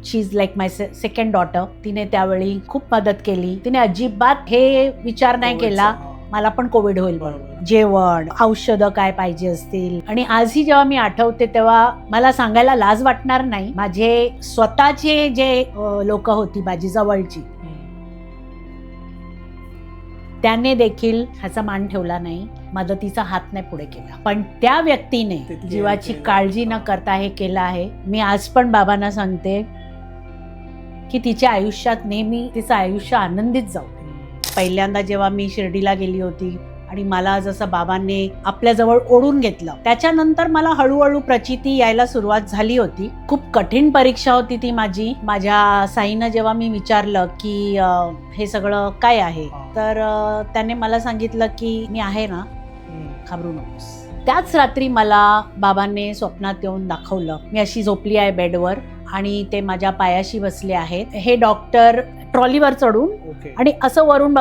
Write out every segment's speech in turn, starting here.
She is like my second daughter. तिने त्यावेळी खूप मदत केली. तिने अजिबात हे विचार नाही केला मला पण कोविड होईल म्हणून. जेवण, औषधं काय पाहिजे असतील. आणि आजही जेव्हा मी आठवते तेव्हा मला सांगायला लाज वाटणार नाही, माझे स्वतःचे जे लोक होती माझी जवळची, त्याने देखील ह्याचा मान ठेवला नाही, मदतीचा हात नाही पुढे केला. पण त्या व्यक्तीने जीवाची काळजी न करता हे केलं आहे. मी आज पण बाबांना सांगते की तिच्या आयुष्यात नेहमी तिचं आयुष्य आनंदित जाऊ. पहिल्यांदा जेव्हा मी शिर्डीला गेली होती आणि मला जसं बाबांनी आपल्या जवळ ओढून घेतलं, त्याच्यानंतर मला हळूहळू प्रचिती यायला सुरुवात झाली होती. खूप कठीण परीक्षा होती ती माझी. माझ्या साईनं जेव्हा मी विचारलं की हे सगळं काय आहे, तर त्याने मला सांगितलं की मी आहे ना, घाबरू नकोस. त्याच रात्री मला बाबांनी स्वप्नात येऊन दाखवलं, मी अशी झोपली आहे बेडवर आणि ते माझ्या पायाशी बसले आहेत. हे डॉक्टर ट्रॉलीवर चढून आणि असं वरून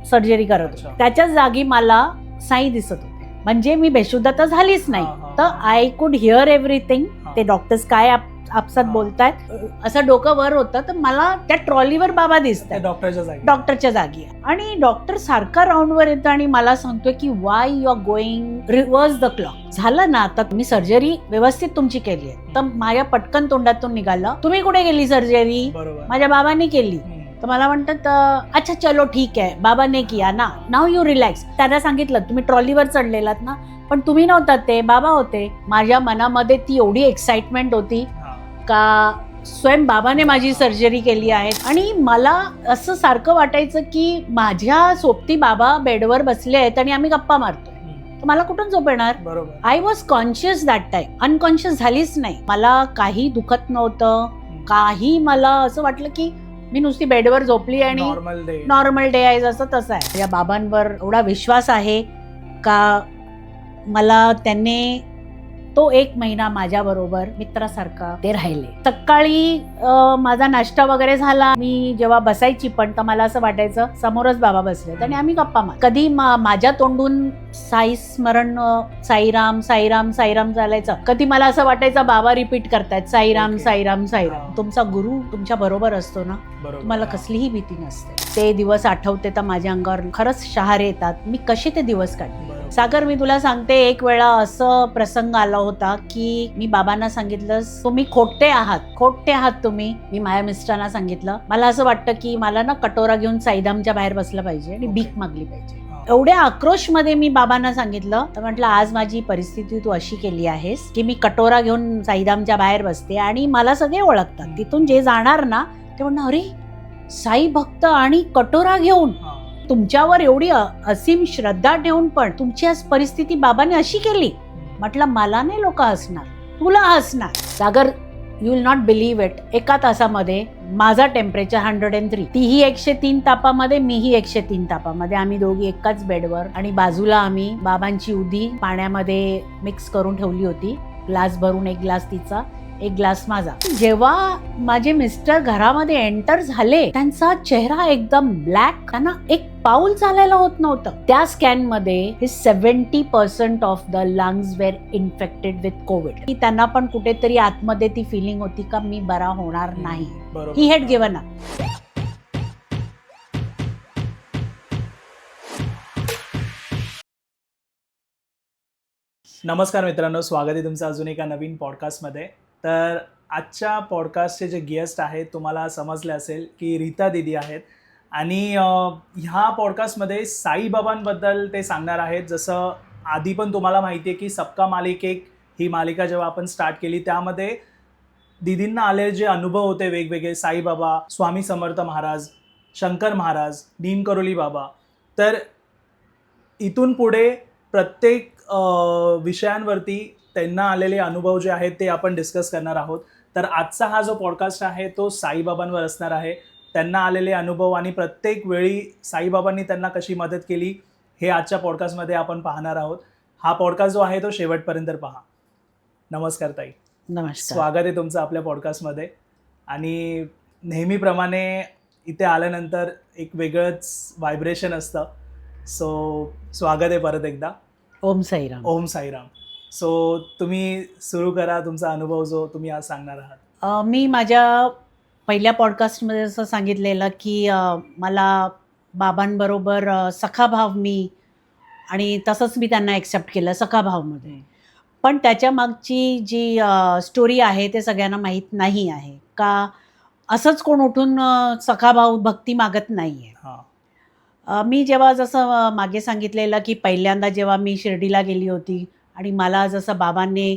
सर्जरी करत होते. त्याच्याच जागी मला साई दिसत होते. म्हणजे मी बेशुद्ध तर झालीच नाही, तर आय कुड हिअर एव्हरीथिंग. ते डॉक्टर्स काय आपसात बोलतायत, असं डोकं वर होतं, तर मला त्या ट्रॉलीवर बाबा दिसतात डॉक्टरच्या जागी. आणि डॉक्टर सारखा राऊंडवर येतं आणि मला सांगतोय की why you are going reverse the clock. झालं ना, आता तुम्ही सर्जरी व्यवस्थित तुमची केली आहे. तर माझ्या पटकन तोंडातून निघालं, तुम्ही कुठे केली सर्जरी? माझ्या बाबांनी केली. तर मला म्हणतात अच्छा चलो ठीक आहे, बाबांनी किया ना, नाव यू रिलॅक्स. त्यांना सांगितलं तुम्ही ट्रॉलीवर चढलेलात ना, पण तुम्ही नव्हतात, ते बाबा होते. माझ्या मनामध्ये ती एवढी एक्साइटमेंट होती का स्वयं बाबाने माझी सर्जरी केली आहे. आणि मला असं सारखं वाटायचं की माझ्या सोबती बाबा बेडवर बसले आहेत आणि आम्ही गप्पा मारतोय, तर मला कुठून झोप येणार? I was conscious that time. Unconscious झालीच नाही. मला काही दुखत नव्हतं, काही. मला असं वाटलं की मी नुसती बेडवर झोपली आणि नॉर्मल डे आहे जसं तसं आहे. या बाबांवर एवढा विश्वास आहे का मला त्यांनी तो 1 महिना माझ्या बरोबर मित्रासारखा ते राहिले. सकाळी माझा नाश्ता वगैरे झाला, मी जेव्हा बसायची पण तर मला असं वाटायचं समोरच बाबा बसले आणि आम्ही गप्पा मार. कधी माझ्या तोंडून साई स्मरण, साईराम साईराम साईराम चालायचं. कधी मला असं वाटायचं बाबा रिपीट करतायत साईराम साईराम साईराम. तुमचा गुरु तुमच्या बरोबर असतो ना, तुम्हाला कसलीही भीती नसते. ते दिवस आठवते तर माझ्या अंगावर खरंच शहारे येतात. मी कसे ते दिवस काढले. सागर, मी तुला सांगते, एक वेळा असं प्रसंग आला होता की मी बाबांना सांगितलं तुम्ही खोटे आहात तुम्ही. मी माझ्या मिस्टरांना सांगितलं मला असं वाटतं की मला ना कटोरा घेऊन साईधामच्या बाहेर बसलं पाहिजे आणि भीक मागली पाहिजे. एवढ्या आक्रोश मध्ये मी बाबांना सांगितलं. तर म्हटलं आज माझी परिस्थिती तू अशी केली आहेस की मी कटोरा घेऊन साईधामच्या बाहेर बसते आणि मला सगळे ओळखतात. तिथून जे जाणार ना ते म्हणणार अरे साई भक्त आणि कटोरा घेऊन. तुमच्यावर एवढी असीम श्रद्धा ठेवून पण तुमची आज परिस्थिती बाबाने अशी केली. म्हटलं मला नाही लोक हसणार, तुला हसणार. Sagar, you will not believe it, एका तासामध्ये माझा टेम्परेचर 103, तीही 103 तापामध्ये, मीही 103 तापामध्ये. आम्ही दोघी एकाच बेडवर आणि बाजूला आम्ही बाबांची उदी पाण्यामध्ये मिक्स करून ठेवली होती. ग्लास भरून, एक ग्लास तिचा, एक ग्लास माझा. जेव्हा माझे मिस्टर घरामध्ये एंटर झाले, त्यांचा चेहरा एकदम ब्लॅक. त्यांना एक पाऊल चालायला होत नव्हतं. त्या स्कॅन मध्ये 70% of the lungs were infected with Covid. त्यांना पण कुठेतरी आतमध्ये ती फिलिंग होती का मी बरा होणार नाही. He had given up. नमस्कार मित्रांनो, स्वागत आहे तुमचं अजून एका नवीन पॉडकास्टमध्ये. तर आजच्या पॉडकास्टचे जे गेस्ट आहेत तुम्हाला समजले असेल की रीता दीदी आहेत. आणि ह्या पॉडकास्टमध्ये साईबाबांबद्दल ते सांगणार आहेत. जसं आधी पण तुम्हाला माहिती आहे की सबका मालिक एक ही मालिका जेव्हा आपण स्टार्ट केली त्यामध्ये दीदींना आलेले जे अनुभव होते वेगवेगळे, साईबाबा, स्वामी समर्थ महाराज, शंकर महाराज, नीम करोली बाबा, तर इथून पुढे प्रत्येक विषयांवरती त्यांना आलेले अनुभव जे आहेत ते आपण डिस्कस करणार आहोत. तर आजचा हा जो पॉडकास्ट आहे तो साईबाबांवर असणार आहे. त्यांना आलेले अनुभव आणि प्रत्येक वेळी साईबाबांनी त्यांना कशी मदत केली हे आजच्या पॉडकास्टमध्ये आपण पाहणार आहोत. हा पॉडकास्ट जो आहे तो शेवटपर्यंत पहा. नमस्कार ताई. नमस्कार. स्वागत आहे तुमचं आपल्या पॉडकास्टमध्ये. आणि नेहमीप्रमाणे इथे आल्यानंतर एक वेगळंच व्हायब्रेशन असतं. सो स्वागत आहे परत एकदा. ओम साईराम. ओम साईराम. सो तुम्ही सुरू करा तुमचा अनुभव जो तुम्ही आज सांगणार आहात. मी माझ्या पहिल्या पॉडकास्टमध्ये असं सांगितलेलं की मला बाबांबरोबर सखाभाव मी आणि तसंच मी त्यांना ॲक्सेप्ट केलं सखाभावमध्ये. पण त्याच्या मागची जी स्टोरी आहे ते सगळ्यांना माहीत नाही आहे का असंच कोण उठून सखाभाव भक्ती मागत नाही आहे. मी जेव्हा जसं मागे सांगितलेलं की पहिल्यांदा जेव्हा मी शिर्डीला गेली होती आणि मला जसं बाबांनी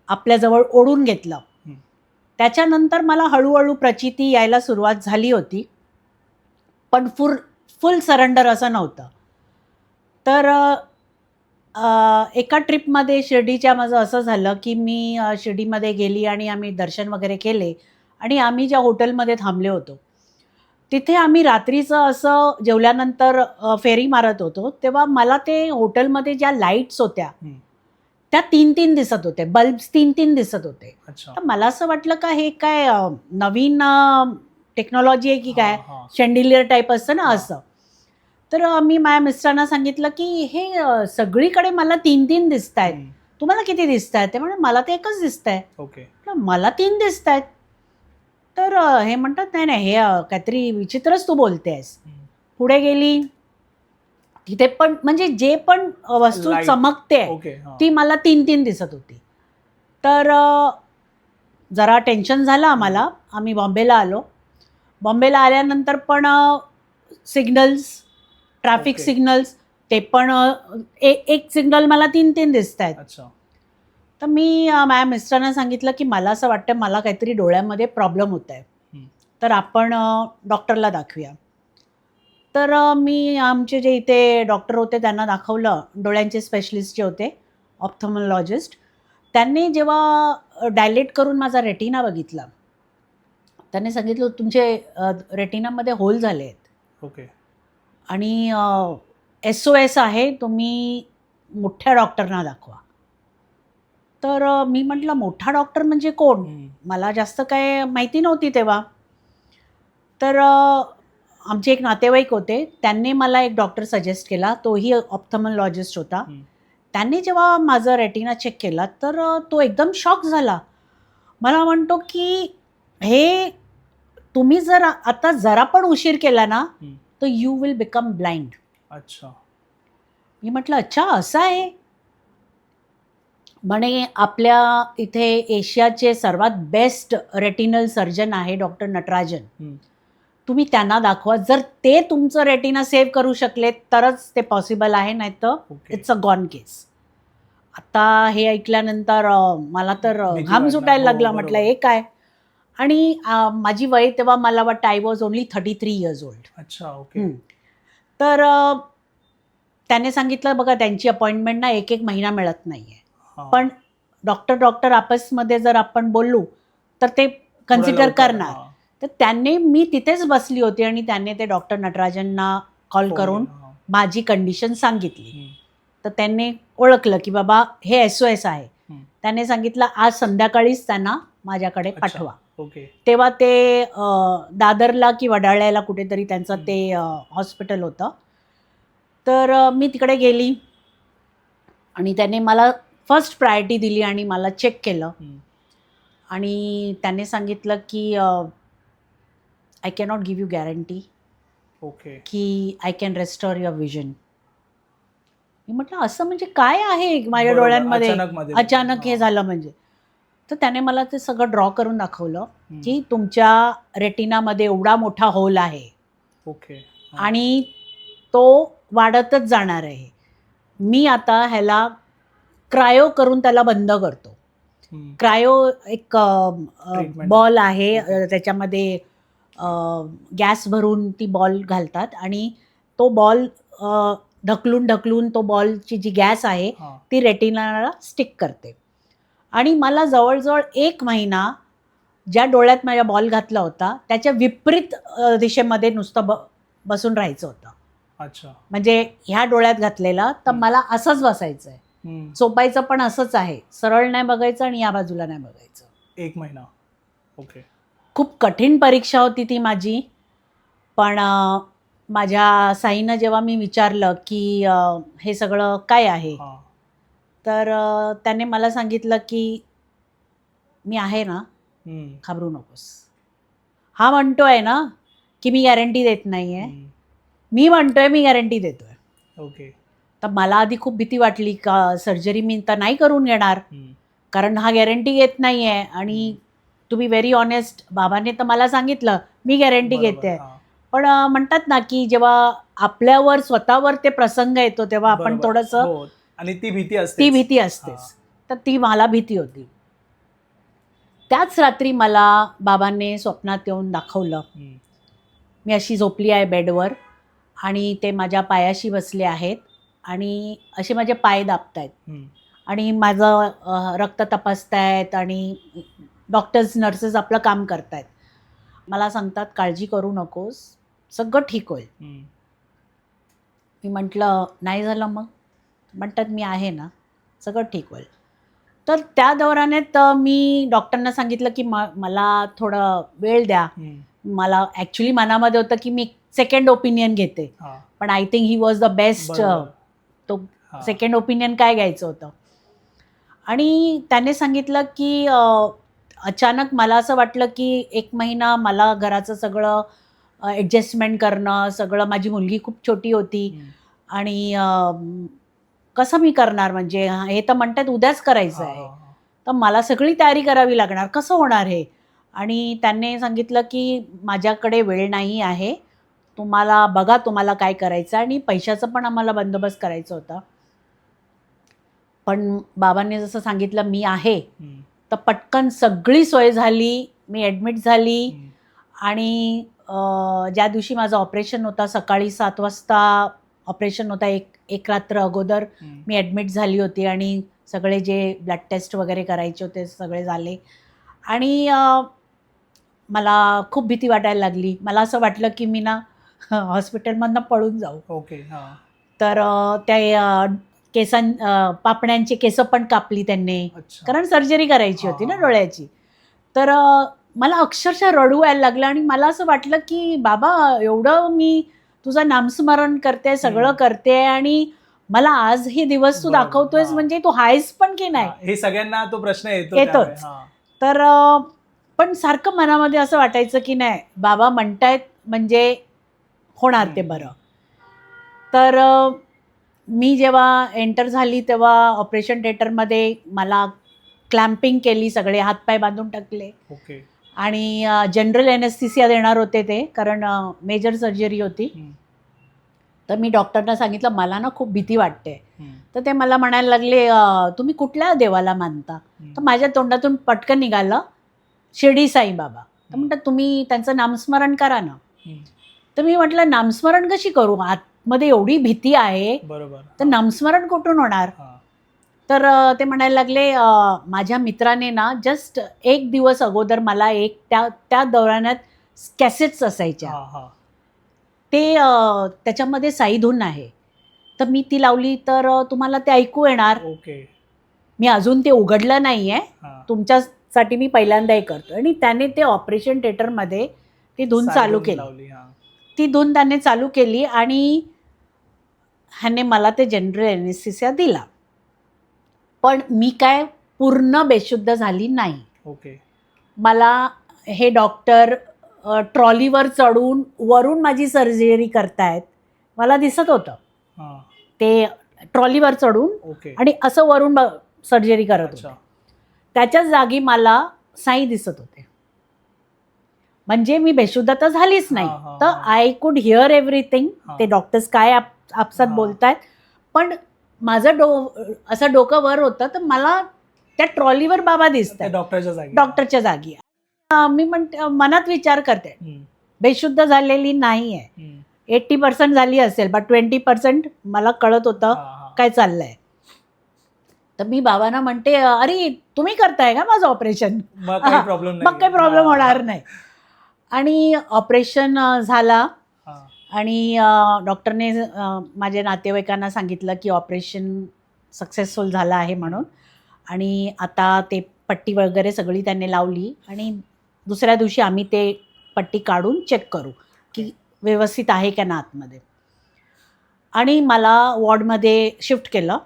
आपल्याजवळ ओढून घेतलं, त्याच्यानंतर मला हळूहळू प्रचिती यायला सुरुवात झाली होती, पण फुल सरेंडर असं नव्हतं. तर एका ट्रिपमध्ये शिर्डीच्या माझं असं झालं की मी शिर्डीमध्ये गेली आणि आम्ही दर्शन वगैरे केले आणि आम्ही ज्या हॉटेलमध्ये थांबले होतो तिथे आम्ही रात्रीचं असं जेवल्यानंतर फेरी मारत होतो, तेव्हा मला ते हॉटेलमध्ये ज्या लाईट्स होत्या त्या 3-3 दिसत होते, बल्ब्स 3-3 दिसत होते. तर मला असं वाटलं का हे काय नवीन टेक्नॉलॉजी आहे की काय, शँडिलियर टाईप असतं ना असं. तर मी माझ्या मिस्टरांना सांगितलं की हे सगळीकडे मला 3-3 दिसत आहेत, तुम्हाला किती दिसत आहेत? ते म्हणजे मला ते एकच दिसत आहे. ओके, मला 3 दिसत आहेत. तर हे म्हणतात नाही नाही हे काहीतरी विचित्रच तू बोलतेस. पुढे गेली तिथे पण म्हणजे जे पण वस्तू चमकते ती मला 3-3 दिसत होती. तर जरा टेन्शन झालं आम्हाला. आम्ही बॉम्बेला आलो. बॉम्बेला आल्यानंतर पण सिग्नल्स, ट्रॅफिक सिग्नल्स ते पण एक सिग्नल मला 3-3 दिसत आहेत. तर मी माझ्या मिस्टरांना सांगितलं की मला असं वाटतं मला काहीतरी डोळ्यामध्ये प्रॉब्लेम होत आहे, तर आपण डॉक्टरला दाखवूया. तर मी आमचे जे इथे डॉक्टर होते त्यांना दाखवलं, डोळ्यांचे स्पेशलिस्ट जे होते ऑप्थॉल्मॉलॉजिस्ट. त्यांनी जेव्हा डायलेट करून माझा रेटिना बघितला, त्यांनी सांगितलं तुमचे रेटिनामध्ये होल झाले आहेत. ओके. आणि SOS आहे, तुम्ही मोठ्या डॉक्टरना दाखवा. तर मी म्हटलं मोठा डॉक्टर म्हणजे कोण? मला जास्त काय माहिती नव्हती तेव्हा. तर आमचे एक नातेवाईक होते, त्यांनी मला एक डॉक्टर सजेस्ट केला, तोही ऑप्थॉल्मॉलॉजिस्ट होता. त्यांनी जेव्हा माझं रेटिना चेक केला तर तो एकदम शॉक झाला. मला म्हणतो की हे तुम्ही जर आता जरा पण उशीर केला ना तर यू विल बिकम ब्लाइंड. अच्छा. मी म्हटलं अच्छा असं आहे. म्हणे आपल्या इथे एशियाचे सर्वात बेस्ट रेटिनल सर्जन आहे डॉक्टर नटराजन, तुम्ही त्यांना दाखवा. जर ते तुमचं रेटिना सेव्ह करू शकले तरच ते पॉसिबल आहे, नाही तर इट्स अ गॉन केस. आता हे ऐकल्यानंतर मला तर घाम सुटायला लागला. म्हटलं हे काय. आणि माझी वय तेव्हा मला वाटतं I was only 33 years old. अच्छा. ओके. तर त्याने सांगितलं बघा त्यांची अपॉइंटमेंट ना 1-1 महिना मिळत नाही आहे, पण डॉक्टर आपसमध्ये जर आपण बोललो तर ते कन्सिडर करणार. तर त्यांनी मी तिथेच बसली होती आणि त्यांनी ते डॉक्टर नटराजनना कॉल करून माझी कंडिशन सांगितली. तर त्यांनी ओळखलं की बाबा हे SOS आहे. त्याने सांगितलं आज संध्याकाळीच त्यांना माझ्याकडे पाठवा. तेव्हा ते दादरला की वडाळ्याला कुठेतरी त्यांचं ते हॉस्पिटल होतं. तर मी तिकडे गेली आणि त्याने मला फर्स्ट प्रायोरिटी दिली आणि मला चेक केलं. आणि त्याने सांगितलं की I cannot give you guarantee की I can restore your vision. मी म्हटलं असं म्हणजे काय आहे माझ्या डोळ्यांमध्ये अचानक हे झालं म्हणजे. तर त्याने मला ते सगळं ड्रॉ करून दाखवलं की तुमच्या रेटिनामध्ये एवढा मोठा होल आहे. आणि तो वाढतच जाणार आहे. मी आता ह्याला क्रायो करून त्याला बंद करतो. क्रायो एक बॉल आहे, त्याच्यामध्ये गॅस भरून ती बॉल घालतात आणि तो बॉल ढकलून तो बॉलची जी गॅस आहे ती रेटिनाला स्टिक करते. आणि मला जवळजवळ 1 महिना ज्या डोळ्यात माझ्या बॉल घातला होता त्याच्या विपरीत दिशेमध्ये नुसतं बसून राहायचं होतं. अच्छा. म्हणजे ह्या डोळ्यात घातलेला तर मला असंच बसायचं आहे. झोपायचं पण असंच आहे, सरळ नाही बघायचं आणि या बाजूला नाही बघायचं. 1 महिना. ओके. खूप कठीण परीक्षा होती ती माझी. पण माझ्या साईनं जेव्हा मी विचारलं की हे सगळं काय आहे, तर त्याने मला सांगितलं की मी आहे ना, घाबरू नकोस. हा म्हणतोय ना की मी गॅरंटी देत नाही आहे, मी म्हणतोय मी गॅरंटी देतोय. ओके. तर मला आधी खूप भीती वाटली का सर्जरी मी तर नाही करून घेणार, कारण हा गॅरंटी घेत नाही आहे. आणि टू बी व्हेरी ऑनेस्ट, बाबांनी तर मला सांगितलं मी गॅरंटी घेते. पण म्हणतात ना की जेव्हा आपल्यावर स्वतःवर ते प्रसंग येतो तेव्हा आपण थोडंसं आणि ती भीती असते, ती भीती असतेच. तर ती मला भीती होती. त्याच रात्री मला बाबांनी स्वप्नात येऊन दाखवलं. मी अशी झोपली आहे बेडवर आणि ते माझ्या पायाशी बसले आहेत आणि असे माझे पाय दाबतायत आणि माझं रक्त तपासतायत आणि डॉक्टर्स नर्सेस आपलं काम करतायत. मला सांगतात काळजी करू नकोस, सगळं ठीक होईल. मी म्हटलं नाही झालं मग? म्हणतात मी आहे ना, सगळं ठीक होईल. तर त्या दौरानात मी डॉक्टरना सांगितलं की मला थोडं वेळ द्या. मला ॲक्च्युली मनामध्ये होतं की मी सेकंड ओपिनियन घेते, पण I think he was the best. तो सेकंड ओपिनियन काय घ्यायचं होतं. आणि त्याने सांगितलं की अचानक मला असं वाटलं की 1 महिना मला घराचं सगळं ॲडजस्टमेंट करणं, सगळं, माझी मुलगी खूप छोटी होती आणि कसं मी करणार, म्हणजे हे तर म्हणतात उद्याच करायचं आहे, तर मला सगळी तयारी करावी लागणार, कसं होणार हे. आणि त्यांनी सांगितलं की माझ्याकडे वेळ नाही आहे, तुम्हाला बघा तुम्हाला काय करायचं. आणि पैशाचं पण आम्हाला बंदोबस्त करायचं होता. पण बाबांनी जसं सांगितलं मी आहे, तर पटकन सगळी सोय झाली. मी ॲडमिट झाली आणि ज्या दिवशी माझं ऑपरेशन होता, सकाळी 7 वाजता ऑपरेशन होता, एक रात्र अगोदर मी ॲडमिट झाली होती आणि सगळे जे ब्लड टेस्ट वगैरे करायचे होते सगळे झाले. आणि मला खूप भीती वाटायला लागली. मला असं वाटलं की मी ना हॉस्पिटलमधनं पळून जाऊ. ओके. तर त्या पापण्यांची केसं पण कापली त्यांनी, कारण सर्जरी करायची होती ना डोळ्याची. तर मला अक्षरशः रडू यायला लागलं आणि मला असं वाटलं की बाबा एवढं मी तुझं नामस्मरण करते, सगळं करते आणि मला आज हे दिवस तू दाखवतोयस, म्हणजे तू आहेस पण की नाही, हे सगळ्यांना तो प्रश्न येतोच. तर पण सारखं मनामध्ये असं वाटायचं की नाही बाबा म्हणतायत म्हणजे होणार ते बरं. तर मी जेव्हा एंटर झाली तेव्हा ऑपरेशन थिएटरमध्ये मला क्लॅम्पिंग केली, सगळे हातपाय बांधून टाकले. ओके. आणि जनरल एनेस्थेसिया देणार होते ते, कारण मेजर सर्जरी होती. तर मी डॉक्टरना सांगितलं मला ना खूप भीती वाटते. तर ते मला म्हणायला लागले तुम्ही कुठल्या देवाला मानता? तर माझ्या तोंडातून पटकन निघालं शिर्डी साईबाबा. तर म्हणतात तुम्ही त्यांचं नामस्मरण करा ना. तर मी म्हटलं नामस्मरण कशी करू, आतमध्ये एवढी भीती आहे, तर नामस्मरण कुठून होणार? तर ते म्हणायला लागले माझ्या मित्राने ना जस्ट 1 दिवस अगोदर मला त्या दौरानात कॅसेट्स असायच्या, ते त्याच्यामध्ये साई धून आहे, तर मी ती लावली तर तुम्हाला ते ऐकू येणार. ओके. मी अजून ते उघडलं नाही आहे, तुमच्यासाठी मी पहिल्यांदा हे करतो. आणि त्याने ते ऑपरेशन थिएटरमध्ये ती धून चालू केली. ती धून त्याने चालू केली आणि ह्याने मला ते जनरल एनेस्थेसिया दिला. पण मी काय पूर्ण बेशुद्ध झाली नाही. ओके. मला हे डॉक्टर ट्रॉलीवर चढून वरून माझी सर्जरी करतायत, मला दिसत होतं ते ट्रॉलीवर चढून आणि असं वरून सर्जरी करत होते. त्याच्याच जागी मला साई दिसत होते, म्हणजे मी बेशुद्ध तर झालीच नाही. तर आय कुड हिअर एव्हरीथिंग, ते डॉक्टर्स काय आपसात बोलतायत, पण माझं असं डोकं वर होतं, तर मला त्या ट्रॉलीवर बाबा दिसतात डॉक्टरच्या जागी. मी म्हणते मनात विचार करते बेशुद्ध झालेली नाही आहे, 80% झाली असेल, बट 20% मला कळत होतं काय चाललंय. तर मी बाबांना म्हणते अरे तुम्ही करताय का माझं ऑपरेशन, मग काही प्रॉब्लेम होणार नाही. आणि ऑपरेशन झाला आणि डॉक्टरने माझ्या नातेवाईकांना सांगितलं की ऑपरेशन सक्सेसफुल झालं आहे म्हणून. आणि आता ते पट्टी वगैरे सगळी त्यांनी लावली आणि दुसऱ्या दिवशी आम्ही ते पट्टी काढून चेक करू की व्यवस्थित आहे का ना आतमध्ये. आणि मला वॉर्डमध्ये शिफ्ट केलं.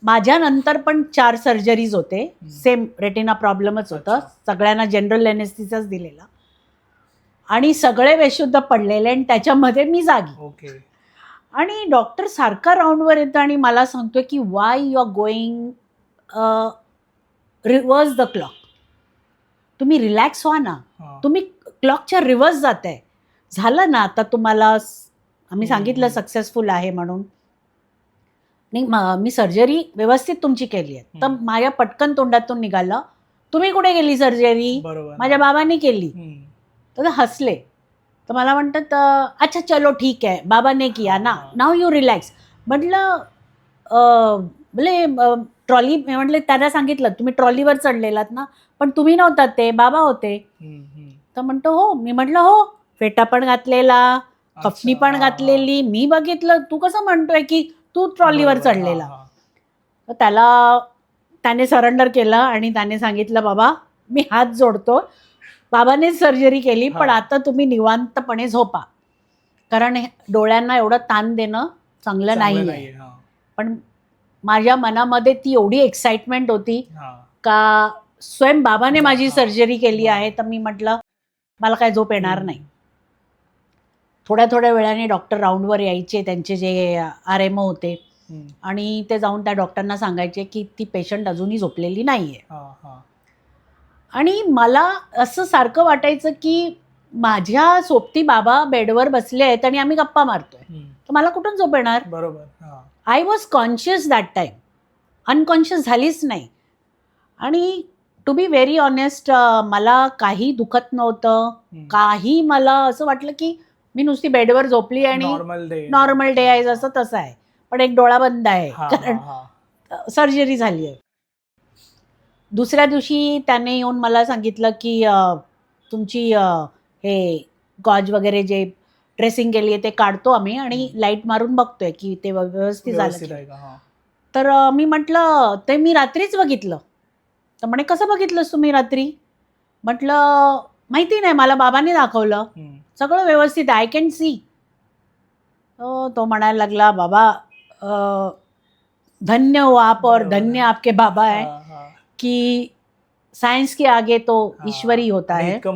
माझ्यानंतर पण 4 सर्जरीज होते, सेम रेटिना प्रॉब्लेमच होतं, सगळ्यांना जनरल एनेस्थेसियाच दिलेला. आणि सगळे बेशुद्ध पडलेले आणि त्याच्यामध्ये मी जागी. ओके. आणि डॉक्टर सारखा राऊंडवर येतो आणि मला सांगतोय की why you are going reverse the clock. तुम्ही रिलॅक्स व्हा ना, हा. तुम्ही क्लॉकच्या रिव्हर्स जात आहे. झालं ना आता तुम्हाला, आम्ही सांगितलं सक्सेसफुल आहे म्हणून. नाही मी सर्जरी व्यवस्थित तुमची केली आहे. तर माझ्या पटकन तोंडातून निघालं, तुम्ही कुठे केली सर्जरी? बरोबर. माझ्या बाबांनी केली. तर ते हसले. तर मला म्हणतात अच्छा चलो ठीक आहे, बाबाने किया ना, नाव यू रिलॅक्स. म्हटलं बोले ट्रॉली, म्हटलं त्यांना सांगितलं तुम्ही ट्रॉलीवर चढलेलात ना, पण तुम्ही नव्हतात, ते बाबा होते. तर म्हणतो हो. मी म्हटलं हो, फेटा पण घातलेला, कफनी पण घातलेली, मी बघितलं. तू कसं म्हणतोय की तू ट्रॉलीवर चढलेला? तर त्याने सरेंडर केलं आणि त्याने सांगितलं बाबा मी हात जोडतो, बाबानेच सर्जरी केली, पण आता तुम्ही निवांतपणे झोपा, कारण डोळ्यांना एवढं ताण देणं चांगलं नाही आहे. पण माझ्या मनामध्ये ती एवढी एक्साइटमेंट होती का स्वयं बाबाने माझी सर्जरी केली आहे. तर मी म्हटलं मला काय झोप येणार नाही. थोड्या वेळाने डॉक्टर राऊंडवर यायचे, त्यांचे जे RMO होते, आणि ते जाऊन त्या डॉक्टरना सांगायचे की ती पेशंट अजूनही झोपलेली नाही आहे. आणि मला असं सारखं वाटायचं की माझ्या सोबती बाबा बेडवर बसले आहेत आणि आम्ही गप्पा मारतोय, तर मला कुठून झोप येणार? बरोबर. I was conscious that time, unconscious झालीच नाही. आणि टू बी व्हेरी ऑनेस्ट, मला काही दुखत नव्हतं, काही. मला असं वाटलं की मी नुसती बेडवर झोपली आणि नॉर्मल डे आहे जसं तसं आहे, पण एक डोळा बंद आहे कारण सर्जरी झाली आहे. दुसऱ्या दिवशी त्याने येऊन मला सांगितलं की तुमची हे गॉज वगैरे जे ड्रेसिंग केली आहे ते काढतो आम्ही आणि लाईट मारून बघतोय की ते व्यवस्थित झालं. तर मी म्हटलं ते मी रात्रीच बघितलं. तर म्हणे कसं बघितलंस तुम्ही रात्री? म्हटलं माहिती नाही, मला बाबांनी दाखवलं, सगळं व्यवस्थित, आय कॅन सी. तो म्हणायला लागला बाबा धन्य हो आप और धन्य आपके बाबा है की सायन्स के आगे तो ईश्वरी होता है. इतकं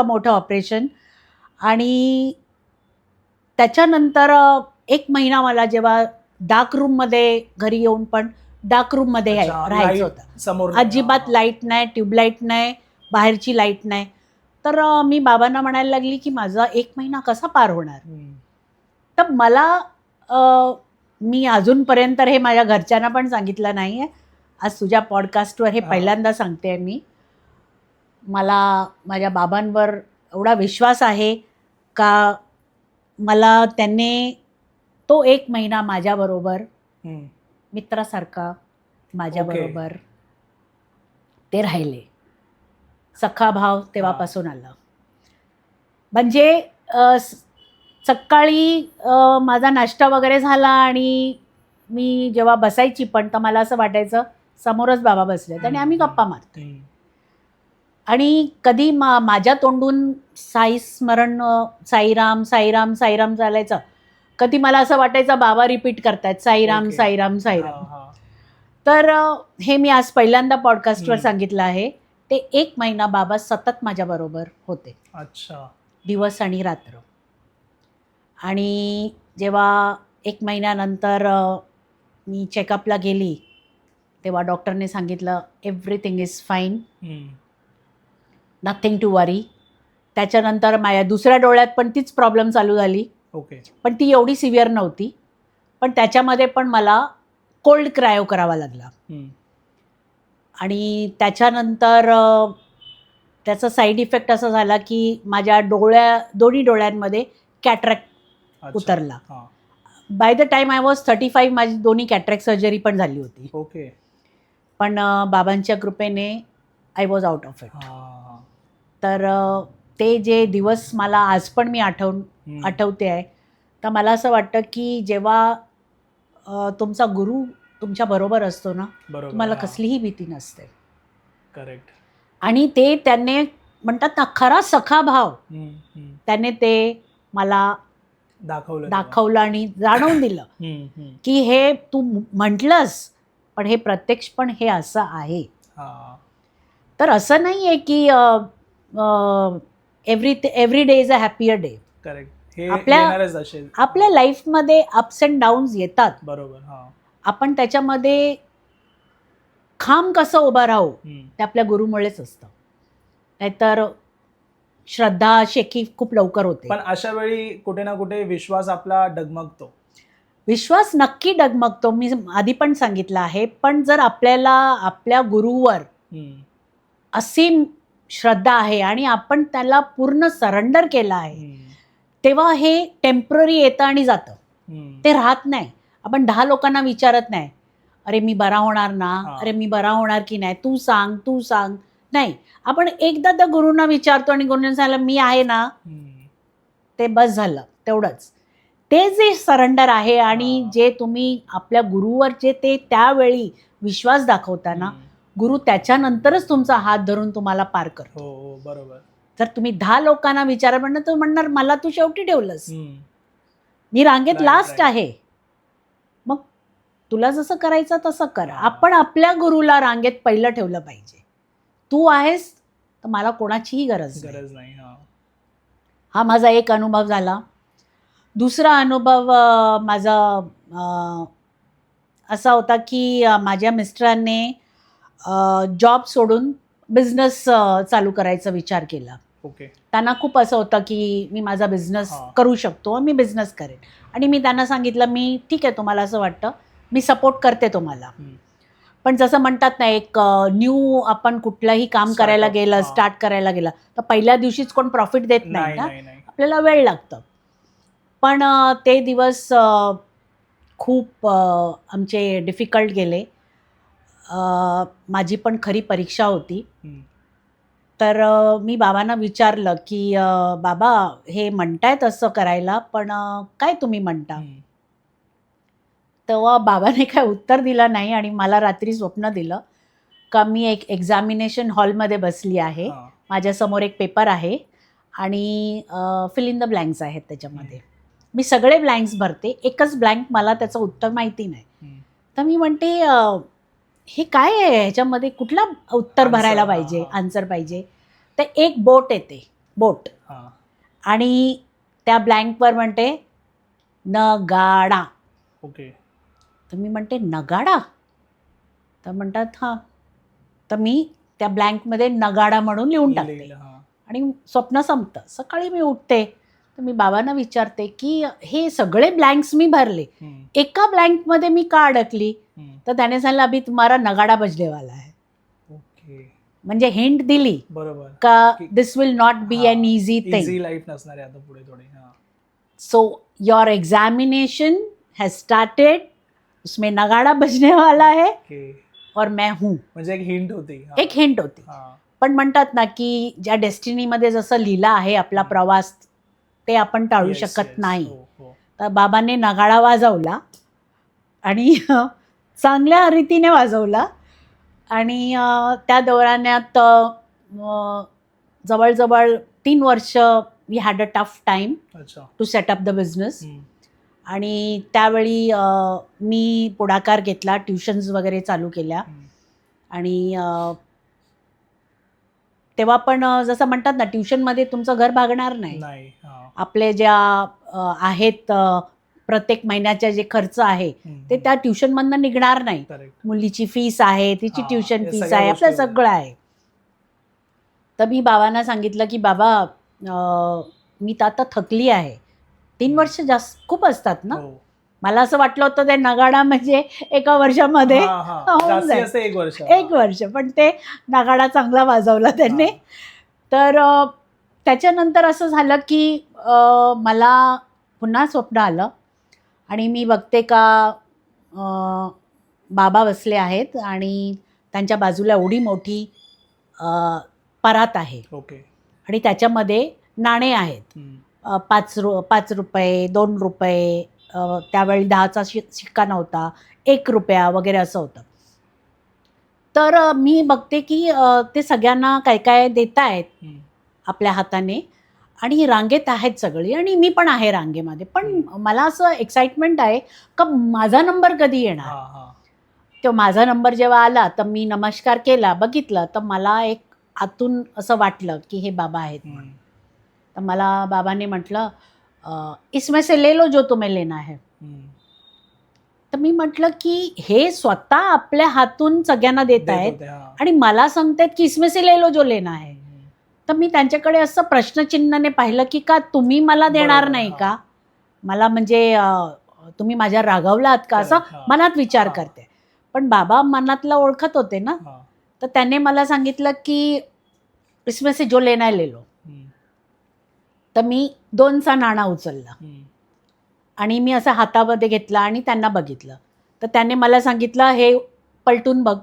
मोठं ऑपरेशन. आणि त्याच्यानंतर 1 महिना मला जेव्हा डार्क रूममध्ये घरी येऊन पण डार्क रूममध्ये राहायचं होतं. अजिबात लाईट नाही, ट्यूबलाईट नाही, बाहेरची लाईट नाही. तर मी बाबांना म्हणायला लागली की माझा 1 महिना कसा पार होणार? तर मला मी अजूनपर्यंत हे माझ्या घरच्यांना पण सांगितलं नाही आहे. आज तुझ्या पॉडकास्टवर हे पहिल्यांदा सांगते मी. मला माझ्या बाबांवर एवढा विश्वास आहे का मला त्यांनी तो 1 महिना माझ्याबरोबर मित्रासारखा माझ्याबरोबर ते राहिले. सखा भाव तेव्हापासून आला. म्हणजे सकाळी माझा नाश्ता वगैरे झाला आणि मी जेव्हा बसायची पण तर मला असं वाटायचं समोरच बाबा बसलेत आणि आम्ही गप्पा मारतोय. आणि कधी माझ्या तोंडून साई स्मरण, साईराम साईराम साईराम चालायचं, कधी मला असं वाटायचं बाबा रिपीट करतायत साईराम साईराम साईराम. तर हे मी आज पहिल्यांदा पॉडकास्टवर सांगितलं आहे. ते 1 महिना बाबा सतत माझ्याबरोबर होते. अच्छा. दिवस आणि रात्र. आणि जेव्हा 1 महिन्यानंतर मी चेकअपला गेली तेव्हा डॉक्टरने सांगितलं everything is fine, nothing to worry. त्याच्यानंतर माझ्या दुसऱ्या डोळ्यात पण तीच प्रॉब्लेम चालू झाली. पण ती एवढी सिव्हिअर नव्हती, पण त्याच्यामध्ये पण मला कोल्ड क्रायो करावा लागला. आणि त्याच्यानंतर त्याचा साईड इफेक्ट असा झाला की माझ्या दोन्ही डोळ्यांमध्ये कॅटरॅक्ट उतरला. By the time I was 35 माझी दोन्ही कॅटरॅक्ट सर्जरी पण झाली होती. पण बाबांच्या कृपेने I was out of it. तर ते जे दिवस मला आज पण मी आठवते आहे. तर मला असं वाटतं की जेव्हा तुमचा गुरु तुमच्या बरोबर असतो ना, तुम्हाला कसलीही भीती नसते. करेक्ट. आणि ते त्याने म्हणतात ना खरा सखा भाव, त्याने ते मला दाखवलं आणि जाणवून दिलं की हे तू म्हटलंस पण हे प्रत्यक्ष पण हे असं आहे. तर असं नाही आहे की every day is a happier day. Correct. हे आपल्या- येणारच असेल. आपल्या लाईफमध्ये अप्स अँड डाऊन्स येतात. बरोबर. हा. आपण त्याच्यामध्ये खाम कसं उभं राहू ते आपल्या गुरुमुळेच असतं. नाहीतर श्रद्धा शेकी खूप लवकर होते. पण अशा वेळी कुठे ना कुठे विश्वास आपला डगमगतो. विश्वास नक्की डगमगतो, मी आधी पण सांगितलं आहे. पण जर आपल्याला आपल्या गुरुवर असीम श्रद्धा आहे आणि आपण त्याला पूर्ण सरेंडर केलं आहे, तेव्हा हे टेम्पररी येतं आणि जातं. ते राहत नाही. आपण 10 लोकांना विचारत नाही, अरे मी बरा होणार ना, हा. अरे मी बरा होणार की नाही, तू सांग तू सांग. नाही, आपण एकदा त्या गुरूंना विचारतो आणि गुरुने सांगितलं मी आहे ना, ते बस झालं. तेवढंच. ते जे सरेंडर आहे आणि हा. जे तुम्ही आपल्या गुरुवर जे ते त्यावेळी विश्वास दाखवता ना, गुरु त्याच्यानंतरच तुमचा हात धरून तुम्हाला पार करतो. हो, बरोबर. जर तुम्ही 10 लोकांना विचारा म्हणणं, तर म्हणणार मला तू शेवटी ठेवलंस, मी रांगेत Right, लास्ट right. आहे. मग तुला जसं करायचं तसं कर. हा. आपण आपल्या गुरुला रांगेत पहिलं ठेवलं पाहिजे. तू आहेस तर मला कोणाचीही गरज नाही. गरज नाही. हा. हा माझा एक अनुभव झाला. दुसरा अनुभव माझा असा होता की माझ्या मिस्टरांनी जॉब सोडून बिझनेस चालू करायचा विचार केला. ओके. त्यांना खूप असं होतं की मी माझा बिझनेस हा. करू शकतो, मी बिझनेस करेन. आणि मी त्यांना सांगितलं, मी ठीक आहे तुम्हाला असं वाटतं, मी सपोर्ट करते तुम्हाला. पण जसं म्हणतात ना, एक न्यू आपण कुठलंही काम Startup, करायला गेलं, हा. स्टार्ट करायला गेलं तर पहिल्या दिवशीच कोण प्रॉफिट देत नाही ना, नाही. आपल्याला वेळ लागतं. पण ते दिवस खूप आमचे डिफिकल्ट गेले. माझी पण खरी परीक्षा होती. तर मी बाबांना विचारलं की बाबा हे म्हणतायत असं करायला, पण काय तुम्ही म्हणता? तेव्हा बाबाने काय उत्तर दिलं नाही आणि मला रात्री स्वप्न दिलं का मी एक एक्झामिनेशन हॉलमध्ये बसली आहे. हा. माझ्यासमोर एक पेपर आहे आणि फिल इन द ब्लँक्स आहेत त्याच्यामध्ये. मी सगळे ब्लँक्स भरते, एकच ब्लँक मला त्याचं उत्तर माहिती नाही. तर मी म्हणते हे काय आहे, ह्याच्यामध्ये कुठला उत्तर Answer, भरायला हा, पाहिजे, हा. आन्सर पाहिजे. तर एक बोट येते, बोट, हा. आणि त्या ब्लँकवर म्हणते नगाडा. ओके. तर मी म्हणते नगाडा? तर म्हणतात हां. तर मी त्या ब्लँकमध्ये नगाडा म्हणून लिहून टाकते लिहिलं, हा. आणि स्वप्न संपतं. सकाळी मी उठते तर मी बाबांना विचारते की हे सगळे ब्लँक्स मी भरले, एका ब्लँकमध्ये मी का अडकली? तर त्याने सांगितलं अभि तुम्हारा नगाडा बजने वाला है. ओके. म्हणजे हिंट दिली बरोबर. का this will not be an easy thing. Easy life नसणार आहे आता पुढे थोडी. So your examination has started, उसमें नगाड़ा बजने वाला है और मैं हूँ. म्हणजे एक हिंट होती. एक हिंट होती. पण म्हणतात ना की ज्या डेस्टिनीमध्ये जसं लिहिलं आहे आपला प्रवास, ते आपण टाळू शकत नाही. तर बाबांनी नगाडा वाजवला आणि चांगल्या रीतीने वाजवला आणि त्या दौरान्यात जवळजवळ 3 वर्ष we had a tough time to set up the business. आणि त्यावेळी मी पुढाकार घेतला, ट्युशन्स वगैरे चालू केल्या. आणि तेव्हा पण जसं म्हणतात ना, ट्युशनमध्ये तुमचं घर भागणार नाही. आपले ज्या आहेत प्रत्येक महिन्याच्या जे खर्च आहे ते त्या ट्युशनमधनं निघणार नाही. मुलीची फीस आहे, तिची ट्युशन फीस आहे, आपलं सगळं आहे. तर मी बाबांना सांगितलं की बाबा मी तर आता थकली आहे. 3 वर्ष जास्त खूप असतात ना. मला असं वाटलं होतं ते नगाडा म्हणजे एका वर्षामध्ये होऊन जाईल, 1 वर्ष, पण ते नगाडा चांगला वाजवला त्यांनी. तर त्याच्यानंतर असं झालं की मला पुन्हा स्वप्न आलं आणि मी बघते का बाबा बसले आहेत आणि त्यांच्या बाजूला एवढी मोठी परात आहे. आणि त्याच्यामध्ये नाणे आहेत, 5 रुपये, 2 रुपये, त्यावेळी 10चा शिक्का नव्हता, 1 रुपया वगैरे असं होतं. तर मी बघते की ते सगळ्यांना काय काय देत आहेत आपल्या हाताने आणि रांगेत आहेत सगळी आणि मी पण आहे रांगेमध्ये. पण मला असं एक्साइटमेंट आहे का माझा नंबर कधी येणार. तो माझा नंबर जेव्हा आला तर मी नमस्कार केला, बघितलं तर मला एक आतून असं वाटलं की हे बाबा आहेत म्हणून. तर मला बाबांनी म्हटलं इसमें से ले लो जो तुम्हें लेना है. तर मी म्हटलं की हे स्वतः आपल्या हातून सगळ्यांना देत आहेत आणि मला सांगतायत की इसमें से ले लो जो लेना है. तर मी त्यांच्याकडे असं प्रश्नचिन्हाने पाहिलं की का तुम्ही मला देणार नाही का, मला म्हणजे तुम्ही माझ्या रागावलात का, असं मनात विचार करते. पण बाबा मनातला ओळखत होते ना, तर त्याने मला सांगितलं की इसमें से जो लेना है ले लो. तर मी 2चा नाणा उचलला आणि मी असं हातामध्ये घेतला आणि त्यांना बघितलं. तर त्याने मला सांगितलं हे पलटून बघ.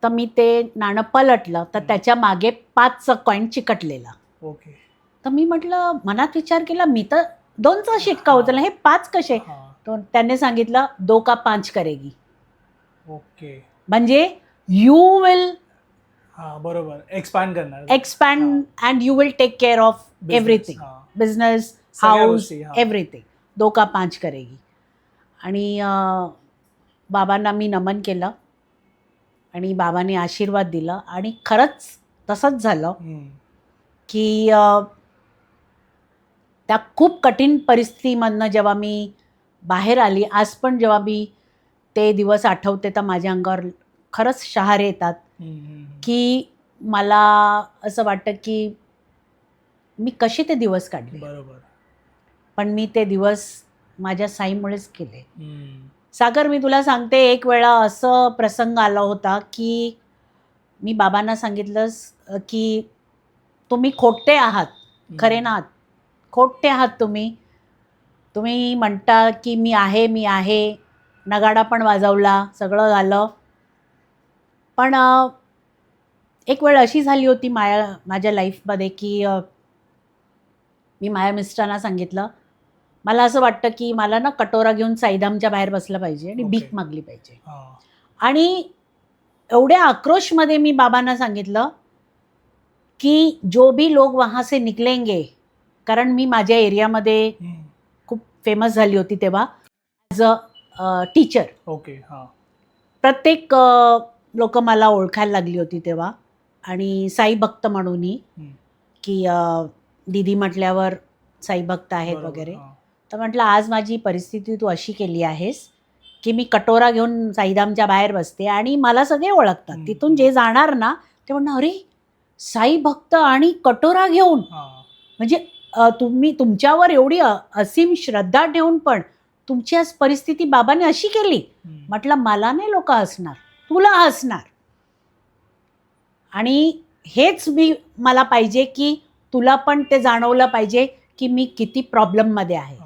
तर मी ते नाणं पलटलं तर त्याच्या मागे 5चा कॉईन चिकटलेला. ओके. तर मी म्हटलं, मनात विचार केला, मी तर 2चा शिक्का उचलला, हे 5 कसे. तर त्याने सांगितलं 2 का 5 करेगी. ओके. म्हणजे यू विल बरोबर एक्सपॅन्ड करणार, expand and you will take care of everything, business, house, everything. 2 का 5 करेगी. आणि बाबांना मी नमन केलं आणि बाबांनी आशीर्वाद दिला आणि खरंच तसंच झालं की त्या खूप कठीण परिस्थितीमधनं जेव्हा मी बाहेर आली, आज पण जेव्हा मी ते दिवस आठवते तर माझ्या अंगावर खरंच शहारे येतात की मला असं वाटतं की मी कसे ते दिवस काढले. बरोबर. पण मी ते दिवस माझ्या साईमुळेच केले. सागर, मी तुला सांगते, एक वेळा असं प्रसंग आला होता की मी बाबांना सांगितलं की तुम्ही खोटे आहात, खरे ना आहात, खोटे आहात तुम्ही. तुम्ही म्हणता की मी आहे, नगाडा पण वाजवला, सगळं झालं. पण एक वेळ अशी झाली होती माझ्या लाईफमध्ये की मी माझ्या मिस्टरांना सांगितलं, मला असं वाटतं की मला ना कटोरा घेऊन साईधामच्या बाहेर बसलं पाहिजे आणि भीक मागली पाहिजे. आणि एवढ्या आक्रोशमध्ये मी बाबांना सांगितलं की जो भी लोग वहाँ से निकलेंगे, कारण मी माझ्या एरियामध्ये खूप फेमस झाली होती तेव्हा ॲज अ टीचर. ओके. प्रत्येक लोक मला ओळखायला लागली होती तेव्हा. आणि साई भक्त म्हणूनही की दीदी म्हटल्यावर साई भक्त आहेत वगैरे. तर म्हटलं आज माझी परिस्थिती तू अशी केली आहेस की मी कटोरा घेऊन साईधामच्या बाहेर बसते आणि मला सगळे ओळखतात. तिथून जे जाणार ना ते म्हणणं, अरे साई भक्त आणि कटोरा घेऊन, म्हणजे तुम्ही तुमच्यावर एवढी असीम श्रद्धा ठेवून पण तुमची आज परिस्थिती बाबाने अशी केली. म्हटलं मला नाही लोक हसणार, तुला हसणार. आणि हेच मला पाहिजे की तुला पण ते जाणवलं पाहिजे की मी किती प्रॉब्लेममध्ये आहे.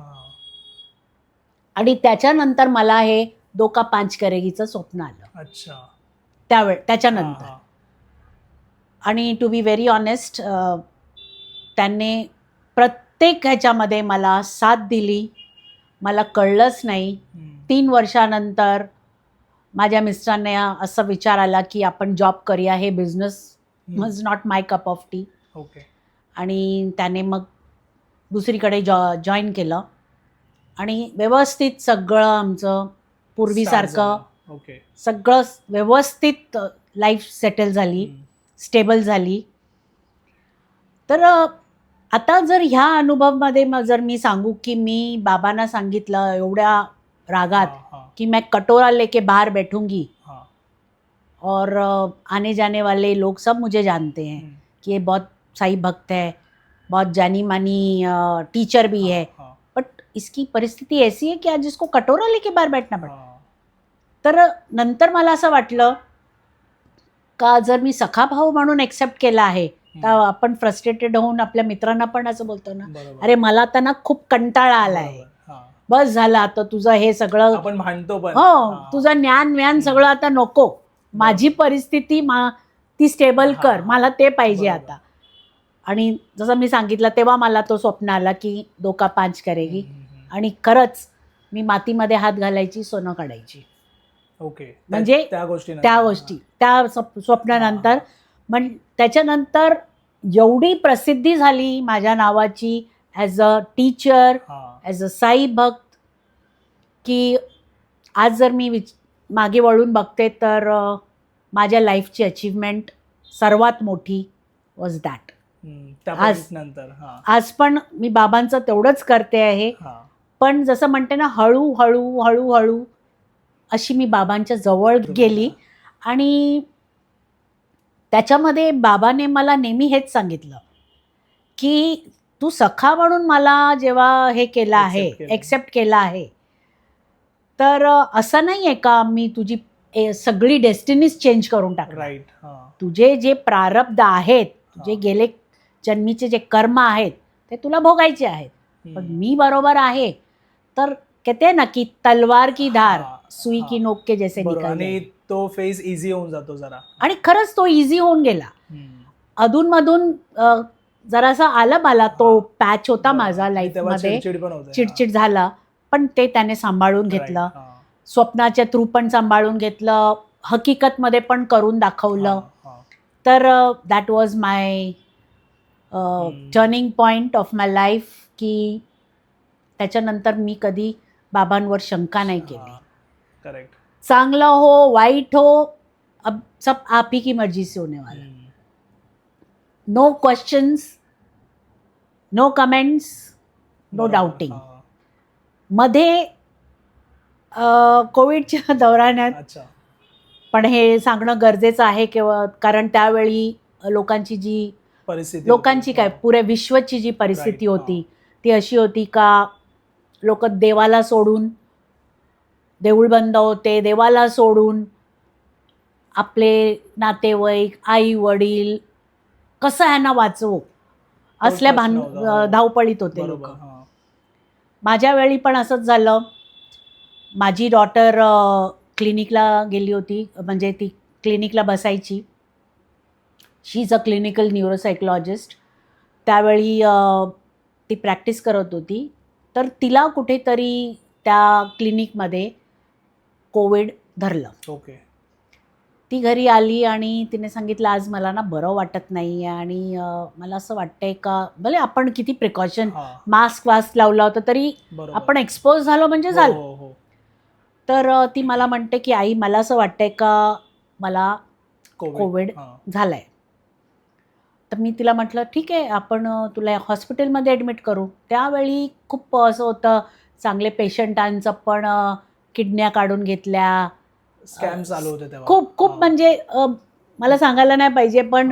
आणि त्याच्यानंतर मला हे 2 का 5 करेगीचं स्वप्न आलं. अच्छा. त्याच्यानंतर. आणि टू बी व्हेरी ऑनेस्ट, त्यांनी प्रत्येक ह्याच्यामध्ये मला साथ दिली. मला कळलंच नाही. 3 वर्षानंतर माझ्या मिस्टरांना असं विचार आला की आपण जॉब करूया, हे business was not my cup of T. Okay. आणि त्याने मग दुसरीकडे जॉईन केलं आणि व्यवस्थित सगळं आमचं पूर्वीसारखं सगळं व्यवस्थित लाईफ सेटल झाली, स्टेबल झाली. तर आता जर ह्या अनुभवमध्ये जर मी सांगू की मी बाबांना सांगितलं एवढ्या रागात कि मैं कटोरा लेके बाहर बैठूंगी और आने जाने वाले लोग सब मुझे जानते हैं कि ये बहुत साई भक्त है, बहुत जानी मानी टीचर भी है, बट इसकी परिस्थिती ऐसी है कि आज इसको कटोरा लेके बाहर बैठना पड़ा. तर नंतर मला असं वाटलं का जर मी सखा भाऊ म्हणून एक्सेप्ट केला आहे तर आपण फ्रस्ट्रेटेड होऊन आपल्या मित्रांना पण असं बोलतो ना, अरे मला आता ना खूप कंटाळा आलाय, बस झालं आता तुझं हे सगळं, आपण म्हणतो पण हो तुझं ज्ञान सगळं आता नको, माझी परिस्थिती ती स्टेबल कर, मला ते पाहिजे आता. आणि जसं मी सांगितलं तेव्हा मला तो स्वप्न आला की 2 का 5 करेगी. आणि खरंच मी मातीमध्ये हात घालायची, सोनं काढायची. ओके. म्हणजे त्या गोष्टी त्या स्वप्नानंतर मग त्याच्यानंतर एवढी प्रसिद्धी झाली माझ्या नावाची as a teacher, as a Sai भक्त, की आज जर मी मागे वळून बघते तर माझ्या लाईफची अचीवमेंट सर्वात मोठी वॉज दॅट. त्या आज- point नंतर आज पण मी बाबांचं तेवढंच करते आहे. पण जसं म्हणते ना, हळूहळू हळूहळू अशी मी बाबांच्या जवळ गेली. आणि त्याच्यामध्ये बाबाने मला नेहमी हेच सांगितलं की तू सखा म्हणून मला जेव्हा हे केलं आहे, एक्सेप्ट केलं आहे, तर असं नाही आहे का मी तुझी सगळी डेस्टिनीज चेंज करून टाकणार. राईट. तुझे जे प्रारब्ध आहेत, तुझे गेले जन्मीचे जे कर्म आहेत ते तुला भोगायचे आहेत. पण मी बरोबर आहे. तर कहते हैं ना की तलवार की धार सुई की नोक के जैसे निकल आणि जाए. तो फेज इझी होऊन जातो जरा. आणि खरंच तो इझी होऊन गेला. अधूनमधून जरासा आला तो पॅच होता माझा लाईफमध्ये, चिडचिड झाला, पण ते त्याने सांभाळून घेतलं. स्वप्नाच्या थ्रू पण सांभाळून घेतलं, हकीकतमध्ये पण करून दाखवलं. तर that was my turning point of my life. की त्याच्यानंतर मी कधी बाबांवर शंका नाही केली. करेक्ट. चांगलं हो वाईट हो, अब सब आप ही की मर्जी से होने वाला. No questions, no comments, no doubting. मध्ये कोविडच्या दौरान्यात पण हे सांगणं गरजेचं आहे किंवा कारण त्यावेळी लोकांची जी परिस्थिती, लोकांची काय पुऱ्या विश्वाची जी परिस्थिती होती ती अशी होती का लोक देवाला सोडून, देऊळ बंद होते, देवाला सोडून आपले नातेवाईक, आई वडील कसं ह्यांना वाचवू असल्या धावपळीत होते लोक. माझ्या वेळी पण असंच झालं. माझी डॉटर क्लिनिकला गेली होती, म्हणजे ती क्लिनिकला बसायची. शी इज अ क्लिनिकल न्यूरोसायकॉलॉजिस्ट. त्यावेळी ती प्रॅक्टिस करत होती. तर तिला कुठेतरी त्या क्लिनिकमध्ये कोविड धरलं. ओके. ती घरी आली आणि तिने सांगितलं आज मला ना बरं वाटत नाही आहे आणि मला असं वाटतंय का भले आपण किती प्रिकॉशन मास्क लावला होता तरी आपण एक्सपोज झालो म्हणजे झालं. तर ती मला म्हणते की आई मला असं वाटतंय का मला कोविड झालाय. तर मी तिला म्हटलं ठीक आहे आपण तुला हॉस्पिटलमध्ये ॲडमिट करू. त्यावेळी खूप असं होतं, चांगले पेशंटांचं पण किडन्या काढून घेतल्या, स्कॅम चालू होते तेव्हा. खूप म्हणजे मला सांगायला नाही पाहिजे, पण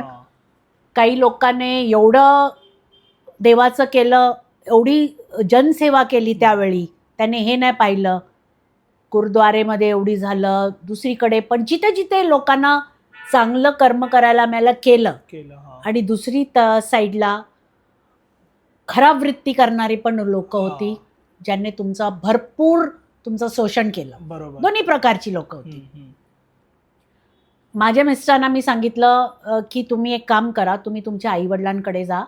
काही लोकांनी एवढं देवाचं केलं, एवढी जनसेवा केली त्यावेळी. त्याने हे नाही पाहिलं गुरुद्वारेमध्ये एवढी झालं, दुसरीकडे पण जिथे जिथे लोकांना चांगलं कर्म करायला मिळालं केलं. आणि दुसरी साईडला खराब वृत्ती करणारी पण लोक होती ज्यांनी तुमचं शोषण केलं. दोन्ही प्रकारची लोक होती. माझ्या मिस्टरांना मी सांगितलं की तुम्ही एक काम करा, तुम्ही तुमच्या आईवडिलांकडे जा,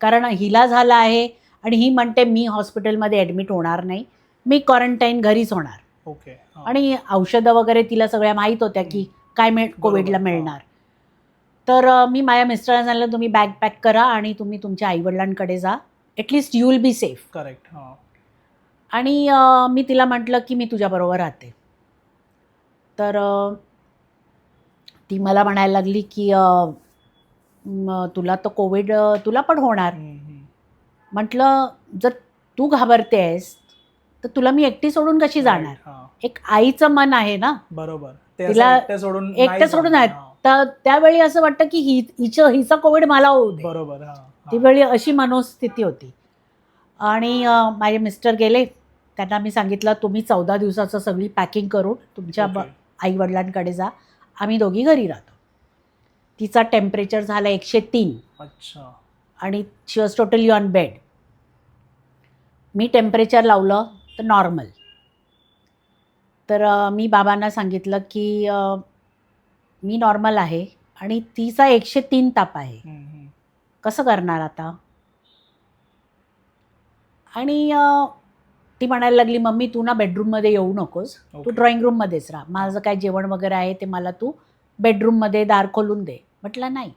कारण हिला झालं आहे आणि ही म्हणते मी हॉस्पिटलमध्ये ॲडमिट होणार नाही, मी क्वारंटाईन घरीच होणार. ओके. आणि औषधं वगैरे तिला सगळ्या माहीत होत्या की काय कोविडला मिळणार. तर मी माझ्या मिस्टरांना सांगितलं तुम्ही बॅग पॅक करा आणि तुम्ही तुमच्या आईवडिलांकडे जा, at least you will be safe. Correct. आणि मी तिला म्हटलं की मी तुझ्याबरोबर राहते. तर ती मला म्हणायला लागली की तुला तर कोविड तुला पण होणार. म्हटलं जर तू घाबरते आहेस तर तुला मी एकटी सोडून कशी जाणार. एक आईचं मन आहे ना. बरोबर. तिला एकटं सोडून आहेत. तर त्यावेळी असं वाटतं की हिचा कोविड मला होऊ दे. बरोबर. ती वेळी अशी मनोस्थिती होती. आणि माझे मिस्टर गेले, त्यांना मी सांगितलं तुम्ही 14 दिवसाचं सगळी पॅकिंग करून तुमच्या आईवडिलांकडे जा, आम्ही दोघी घरी राहतो. तिचा टेम्परेचर झाला 103. अच्छा. आणि she was totally on bed. मी टेम्परेचर लावलं तर नॉर्मल. तर मी बाबांना सांगितलं की मी नॉर्मल आहे आणि तिचा 103 ताप आहे, कसं करणार आता. आणि ती म्हणायला लागली मम्मी तू ना बेडरूममध्ये येऊ नकोस, तू ड्रॉइंग रूममध्येच राहा, माझं काय जेवण वगैरे आहे ते मला तू बेडरूममध्ये दार खोलून दे. म्हटलं नाही,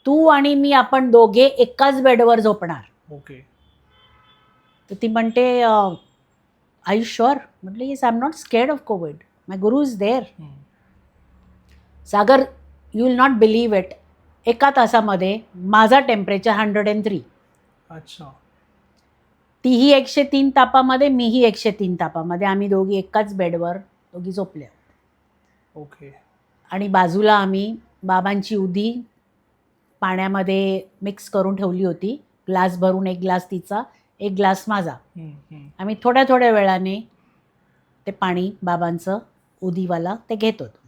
तू आणि मी आपण दोघे एकाच बेडवर झोपणार. ओके. तर ती म्हणते आय यू शुअर. म्हटलं yes, I am not scared of Covid, my guru is there. Sagar, you will not believe it, एका तासामध्ये माझा टेम्परेचर 103. अच्छा. तीही 103 तापामध्ये, मीही 103 तापामध्ये. आम्ही दोघी एकाच बेडवर दोघी झोपल्या. ओके. आणि बाजूला आम्ही बाबांची उदी पाण्यामध्ये मिक्स करून ठेवली होती. ग्लास भरून, एक ग्लास तिचा, एक ग्लास माझा. आम्ही थोड्या थोड्या वेळाने ते पाणी बाबांचं उदीवाला ते घेत होतो.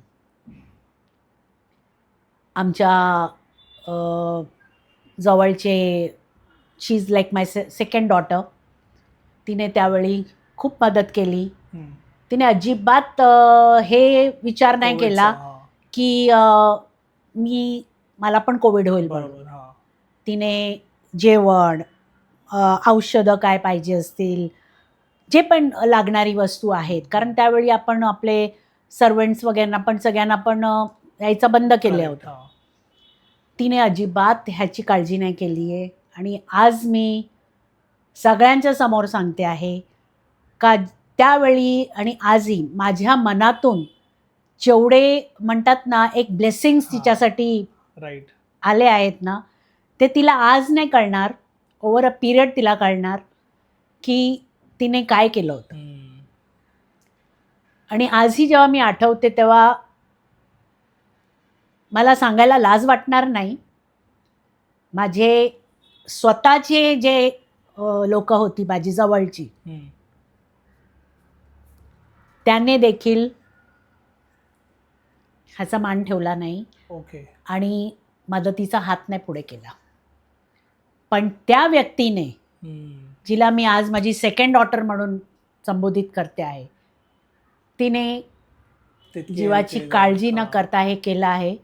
आमच्या जवळचे, she is like my second daughter, तिने त्यावेळी खूप मदत केली. तिने अजिबात हे विचार नाही केला की मला पण कोविड होईल म्हणून. तिने जेवण, औषधं काय पाहिजे असतील, जे पण लागणारी वस्तू आहेत, कारण त्यावेळी आपण आपले सर्वंट्स वगैरे सगळ्यांना पण यायचं बंद केलं होतं. तिने अजिबात ह्याची काळजी नाही केली आहे. आणि आज मी सगळ्यांच्या समोर सांगते आहे का त्यावेळी आणि आजही माझ्या मनातून जेवढे म्हणतात ना एक ब्लेसिंग्स तिच्यासाठी राईट आले आहेत ना, ते तिला आज नाही कळणार, ओव्हर अ पिरियड तिला कळणार की तिने काय केलं होतं. आणि आजही जेव्हा मी आठवते तेव्हा मला सांगायला लाज वाटणार नाही. माझे स्वतःचे जे लोक होती माझी जवळची, त्याने देखील ह्याचा मान ठेवला नाही. ओके. आणि मदतीचा हात नाही पुढे केला. पण त्या व्यक्तीने, जिला मी आज माझी सेकंड डॉटर म्हणून संबोधित करते आहे, तिने जीवाची काळजी न करता हे केलं आहे.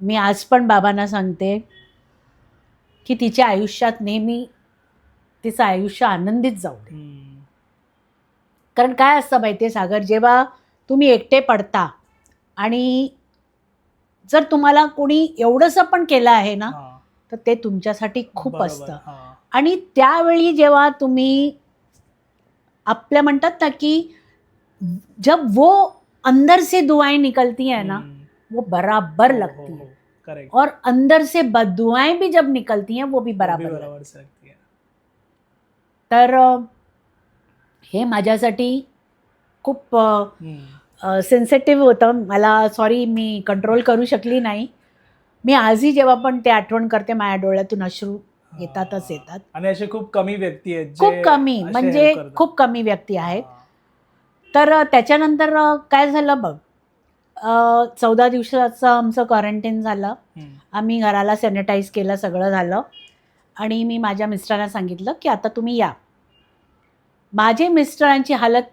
मी आज पण बाबांना सांगते की तिच्या आयुष्यात नेहमी तिचं आयुष्य आनंदीत जाऊ दे. कारण काय असतं माहिती आहे सागर, जेव्हा तुम्ही एकटे पडता आणि जर तुम्हाला कोणी एवढंसं पण केलं आहे ना, तर ते तुमच्यासाठी खूप असतं. आणि त्यावेळी जेव्हा तुम्ही आपल्या म्हणतात ना की जब वो अंदर से दुआएं निकलती हैं ना, वो बराबर लगती है. करेक्ट. और अंदर से बददुआएं भी जब निकलती हैं वो भी बराबर लगती है. तर हे माझ्यासाठी खूप सेन्सिटिव्ह होतं. मला सॉरी, मी कंट्रोल करू शकली नाही. मी आजही जेव्हा पण ते आठवण करते माझ्या डोळ्यातून अश्रू येतातच येतात. आणि असे खूप कमी व्यक्ती आहेत, खूप कमी, म्हणजे खूप कमी व्यक्ती आहेत. तर त्याच्यानंतर काय झालं बघ, 14 दिवसाचं आमचं क्वारंटाईन झालं. आम्ही घराला सॅनिटाईज केलं, सगळं झालं. आणि मी माझ्या मिस्टरांना सांगितलं की आता तुम्ही या. माझे मिस्टरांची हालत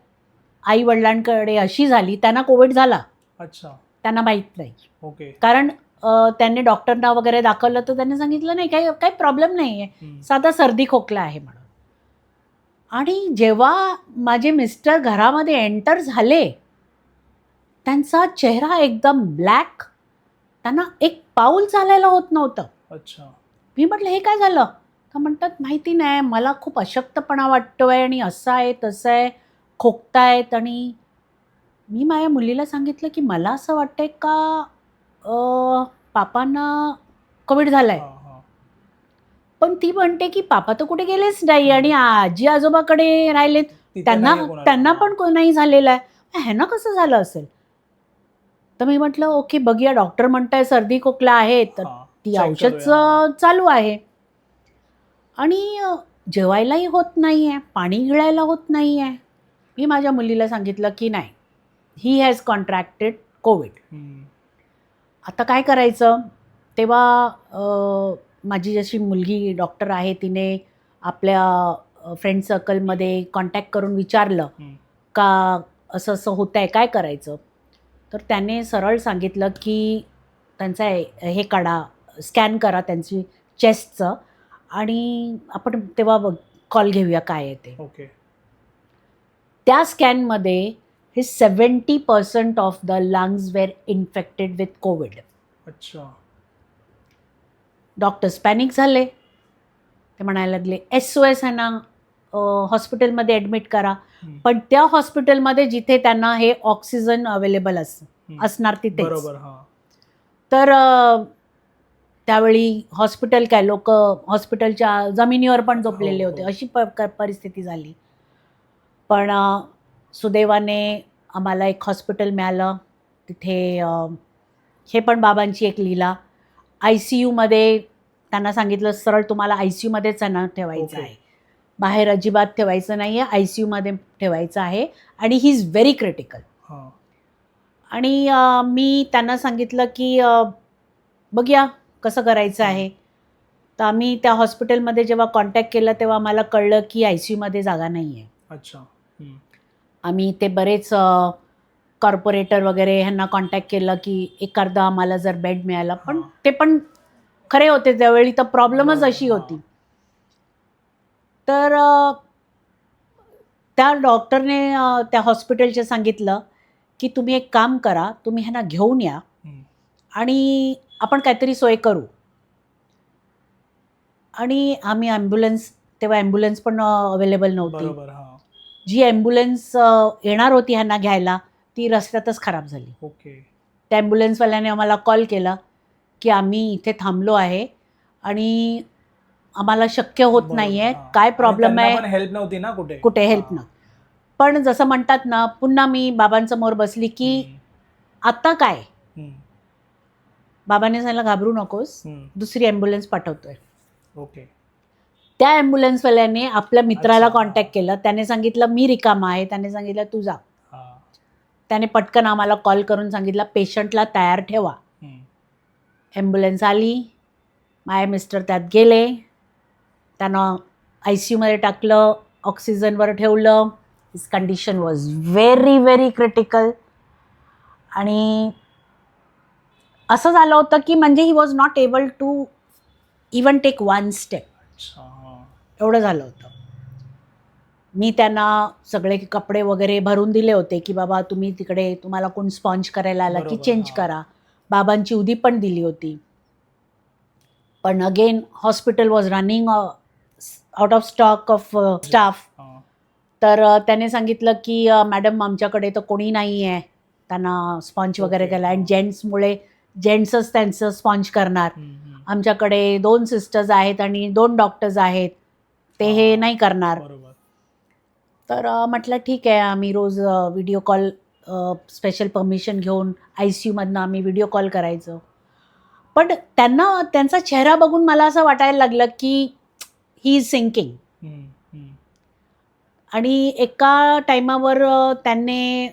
आई वडिलांकडे अशी झाली, त्यांना कोविड झाला. अच्छा. त्यांना माहीत नाही. ओके. कारण त्यांनी डॉक्टरना वगैरे दाखवलं तर त्यांनी सांगितलं नाही, काही प्रॉब्लेम नाही आहे, साधा सर्दी खोकला आहे म्हणून. आणि जेव्हा माझे मिस्टर घरामध्ये एंटर झाले, त्यांचा चेहरा एकदम ब्लॅक, त्यांना एक पाऊल चालायला होत नव्हतं. अच्छा. मी म्हटलं हे काय झालं? तर म्हणतात माहिती नाही, मला खूप अशक्तपणा वाटतोय आणि असं आहे तसं आहे, खोकतायत. आणि मी माझ्या मुलीला सांगितलं की मला असं वाटतंय का पापांना कोविड झालाय. पण ती म्हणते की पापा तर कुठे गेलेच नाही आणि आजी आजोबाकडे राहिलेत, त्यांना पण नाही झालेलं आहे, ह्यांना कसं झालं असेल. तर मी म्हटलं ओके बघूया, डॉक्टर म्हणताय सर्दी खोकला आहे, तर ती औषध चालू आहे. आणि जेवायलाही होत नाही आहे, पाणी गिळायला होत नाही आहे. मी माझ्या मुलीला सांगितलं की नाही, ही हॅज कॉन्ट्रॅक्टेड कोविड. आता काय करायचं. तेव्हा माझी जशी मुलगी डॉक्टर आहे, तिने आपल्या फ्रेंड सर्कलमध्ये कॉन्टॅक्ट करून विचारलं का असं असं होतं आहे, काय करायचं. तर त्याने सरळ सांगितलं की त्यांचा हे काढा, स्कॅन करा त्यांची चेस्टचं, आणि आपण तेव्हा कॉल घेऊया काय आहे ते. ओके. त्या स्कॅनमध्ये हे 70% of the lungs were infected with Covid. अच्छा. डॉक्टर्स पॅनिक झाले. ते म्हणायला लागले SOS आहे ना, हॉस्पिटलमध्ये ॲडमिट करा. पण त्या हॉस्पिटलमध्ये जिथे त्यांना हे ऑक्सिजन अवेलेबल असणार तिथे. बरोबर. तर त्यावेळी हॉस्पिटल काय लोक हॉस्पिटलच्या जमिनीवर पण झोपलेले हो, होते, हो. अशी परिस्थिती झाली. पण सुदैवाने आम्हाला एक हॉस्पिटल मिळालं तिथे. हे पण बाबांची एक लीला. ICUमध्ये त्यांना सांगितलं सरळ तुम्हाला ICUमध्येच त्यांना ठेवायचं ओके. आहे, बाहेर अजिबात ठेवायचं नाही आहे, ICUमध्ये ठेवायचं आहे आणि ही इज व्हेरी क्रिटिकल. हां. आणि मी त्यांना सांगितलं की बघूया कसं करायचं आहे. तर आम्ही त्या हॉस्पिटलमध्ये जेव्हा कॉन्टॅक्ट केला तेव्हा आम्हाला कळलं की ICUमध्ये जागा नाही आहे. अच्छा. आम्ही ते बरेच कॉर्पोरेटर वगैरे ह्यांना कॉन्टॅक्ट केलं की एखादा आम्हाला जर बेड मिळाला, पण हां. ते पण खरे होते त्यावेळी, तर प्रॉब्लेमच बरोबर, अशी हां. होती. तर त्या डॉक्टरने त्या हॉस्पिटलचे सांगितलं की तुम्ही एक काम करा, तुम्ही ह्यांना घेऊन या आणि आपण काहीतरी सोय करू. आणि आम्ही ॲम्ब्युलन्स, तेव्हा ॲम्ब्युलन्स पण अवेलेबल नव्हती. बरोबर, हां. जी ॲम्ब्युलन्स येणार होती ह्यांना घ्यायला ती रस्त्यातच खराब झाली. ओके. त्या ॲम्ब्युलन्सवाल्याने आम्हाला कॉल केला की आम्ही इथे थांबलो आहे आणि आम्हाला शक्य होत नाही बरोबर, आहे, हां. काय आणि प्रॉब्लेम त्यांना आहे, पण हेल्प नव्हती ना कुठे. कुठे हेल्प हां. नव्हती. पण जसं म्हणतात ना, पुन्हा मी बाबांसमोर बसली की आता काय. बाबांनी सांगितलं घाबरू नकोस, दुसरी ॲम्ब्युलन्स पाठवतोय. ओके. त्या ॲम्ब्युलन्सवाल्याने आपल्या मित्राला अच्छा, कॉन्टॅक्ट हां. केलं. त्याने सांगितलं मी रिकामा आहे. त्याने सांगितलं तू जा. हां. त्याने पटकन आम्हाला कॉल करून सांगितलं पेशंटला तयार ठेवा. ॲम्ब्युलन्स आली, माझे मिस्टर त्यात गेले, त्यांना ICUमध्ये टाकलं, ऑक्सिजनवर ठेवलं. His condition was very very critical. आणि असं झालं होतं की म्हणजे he was not able to even take one step. अच्छा, हां. एवढं झालं होतं. मी त्यांना सगळे कपडे वगैरे भरून दिले होते की बाबा तुम्ही तिकडे, तुम्हाला कोण स्पॉन्ज करायला आला की बरोबर, चेंज हां. करा. बाबांची उदी पण दिली होती. पण again hospital was running out of stock of staff. हां. तर त्याने सांगितलं की मॅडम आमच्याकडे तर कोणी नाही आहे त्यांना स्पॉन्ज वगैरे ओके, केला, आणि हां. जेंट्समुळे जेंट्सच त्यांचं स्पॉन्ज करणार. आमच्याकडे 2 सिस्टर्स आहेत आणि 2 डॉक्टर्स आहेत, ते हे नाही करणार. बरोबर. तर म्हटलं ठीक आहे. आम्ही रोज व्हिडिओ कॉल, स्पेशल परमिशन घेऊन ICUमधनं आम्ही व्हिडिओ कॉल करायचो. पण त्यांना त्यांचा चेहरा बघून मला असं वाटायला लागलं की ही इज सिंकिंग. आणि एका टायमावर त्यांनी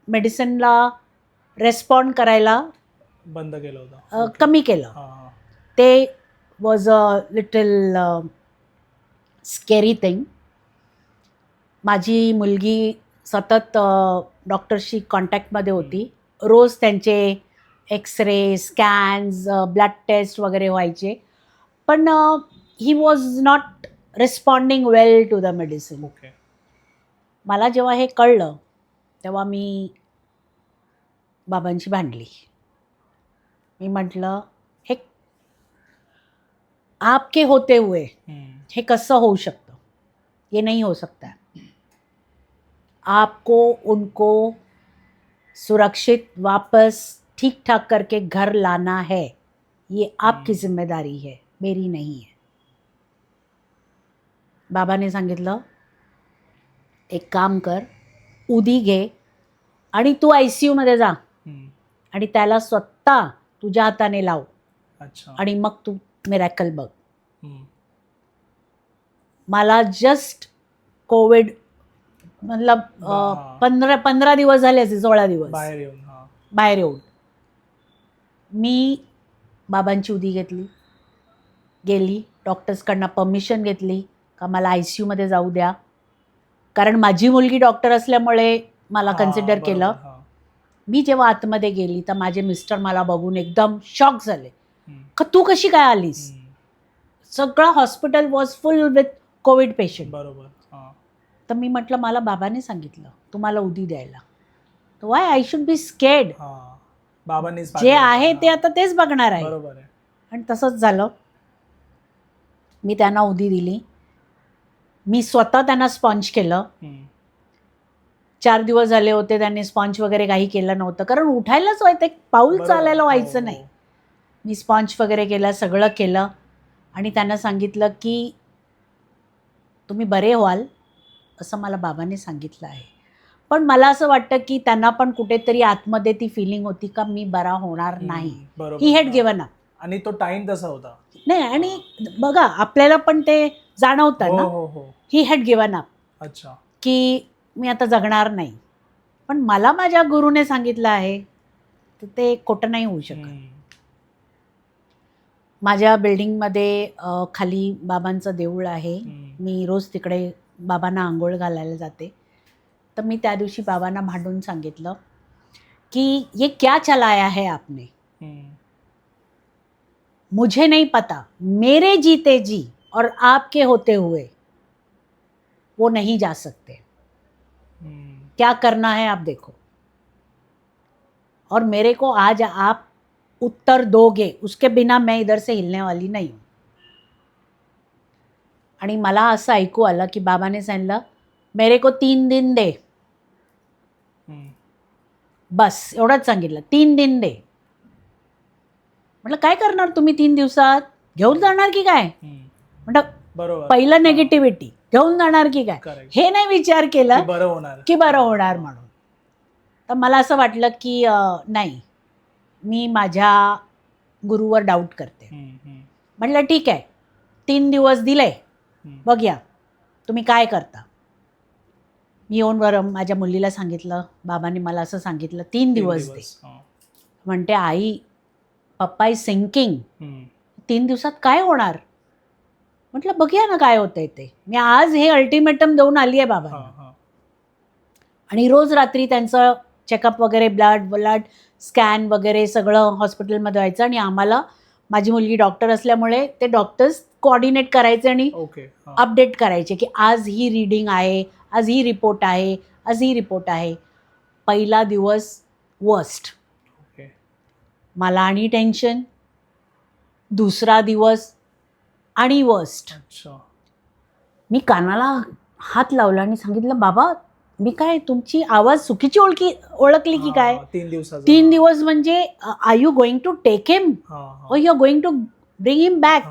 मेडिसिनला रेस्पॉन्ड करायला बंद केलं होतं. कमी केलं. हां. ते was a little scary thing. माझी मुलगी सतत डॉक्टरशी कॉन्टॅक्टमध्ये होती. रोज त्यांचे एक्सरे, स्कॅन्स, ब्लड टेस्ट वगैरे व्हायचे. पण he was not responding well to the medicine. Okay. मला जेव्हा हे कळलं तेव्हा मी बाबांशी भांडली. मी म्हटलं हे आपके होते हुए हे कसं होऊ शकतं, ये नहीं हो सकता है. आपको उनको सुरक्षित वापस ठीक ठाक करके घर लाना है, ये आपकी जिम्मेदारी है, मेरी नहीं है. बाबाने सांगितलं एक काम कर, उदी घे आणि तू ICUमध्ये जा आणि त्याला स्वतः तुझ्या हाताने लाव. अच्छा. आणि मग तू मिरॅकल बघ. मला जस्ट कोविड मतलब 15 दिवस झाले असे, 16 दिवस बाहेर येऊन मी बाबांची उदी घेतली, गेली, डॉक्टर्सकडनं परमिशन घेतली का मला ICUमध्ये जाऊ द्या. कारण माझी मुलगी डॉक्टर असल्यामुळे मला कन्सिडर केलं. मी जेव्हा आतमध्ये गेली तर माझे मिस्टर मला बघून एकदम शॉक झाले का तू कशी काय आलीस. सगळं hospital was full with Covid patient. बरोबर. तर मी म्हटलं मला बाबाने सांगितलं तुम्हाला उदी द्यायला, तर Y I should be scared. बाबांनी जे आहे ते आता तेच बघणार आहे. बरोबर आहे. आणि तसंच झालं. मी त्यांना उदी दिली. मी स्वतः त्यांना स्पॉन्ज केलं. 4 दिवस झाले होते त्यांनी स्पॉन्ज वगैरे काही केलं नव्हतं, कारण उठायलाच व्हायचं, एक पाऊल चालायला व्हायचं नाही. मी स्पॉन्ज वगैरे केला, सगळं केलं आणि त्यांना सांगितलं की तुम्ही बरे व्हाल असं मला बाबांनी सांगितलं आहे. पण मला असं वाटतं की त्यांना पण कुठेतरी आतमध्ये ती फिलिंग होती का मी बरा होणार नाही. बरोबर. He had given up. आणि तो टाइम तसा होता. नाही, आणि बघा आपल्याला पण ते जाणवतं ना, हो. He had given up. अच्छा. की मी आता जगणार नाही. पण मला माझ्या गुरुने सांगितलं आहे तर ते खोटं नाही होऊ शकत. माझ्या बिल्डिंगमध्ये खाली बाबांचं देऊळ आहे. मी रोज तिकडे बाबांना आंघोळ घालायला जाते. तर मी त्या दिवशी बाबांना भांडून सांगितलं की ये क्या चलाया है आपने, मुझे नहीं पता, मेरे जीते जी और आपके होते हुए वो नहीं जा सकते. क्या करना है आप देखो, और मेरे को आज आप उत्तर दोगे, उसके बिना मैं इधर से हिलने वाली नहीं हूँ. आणि मला असं ऐकू आलं की बाबाने सांगितलं मेरे को 3 दिन दे, बस एवढंच सांगितलं, 3 दिन दे. म्हटलं काय करणार तुम्ही 3 दिवसात, घेऊन जाणार की काय. म्हटलं बरोबर, पहिलं नेगेटिव्हिटी, घेऊन जाणार की काय, Correct. हे नाही विचार केला बरं होणार की बरं होणार म्हणून. तर मला असं वाटलं की नाही, मी माझ्या गुरुवर डाऊट करते. म्हटलं ठीक आहे, 3 दिवस दिले, बघूया तुम्ही काय करता. मी येऊन बरं माझ्या मुलीला सांगितलं, बाबांनी मला असं सांगितलं 3 दिवस दे. म्हणते आई पप्पा इज सिंकिंग, 3 दिवसात काय होणार. म्हटलं बघूया ना काय होतंय ते. मी आज हे अल्टिमेटम देऊन आली आहे बाबांना. आणि रोज रात्री त्यांचं चेकअप वगैरे, ब्लड स्कॅन वगैरे सगळं हॉस्पिटलमध्ये व्हायचं. आणि आम्हाला, माझी मुलगी डॉक्टर असल्यामुळे ते डॉक्टर्स कोऑर्डिनेट करायचे आणि अपडेट करायचे की आज ही रीडिंग आहे, आज ही रिपोर्ट आहे, आज ही रिपोर्ट आहे. पहिला दिवस वर्स्ट, मला आणि टेन्शन. दुसरा दिवस आणि वर्स्ट. मी कानाला हात लावला आणि सांगितलं बाबा मी काय तुमची आवाज चुकीची ओळखली की काय. 3 दिवस म्हणजे are you going to take him or you are going to bring him back.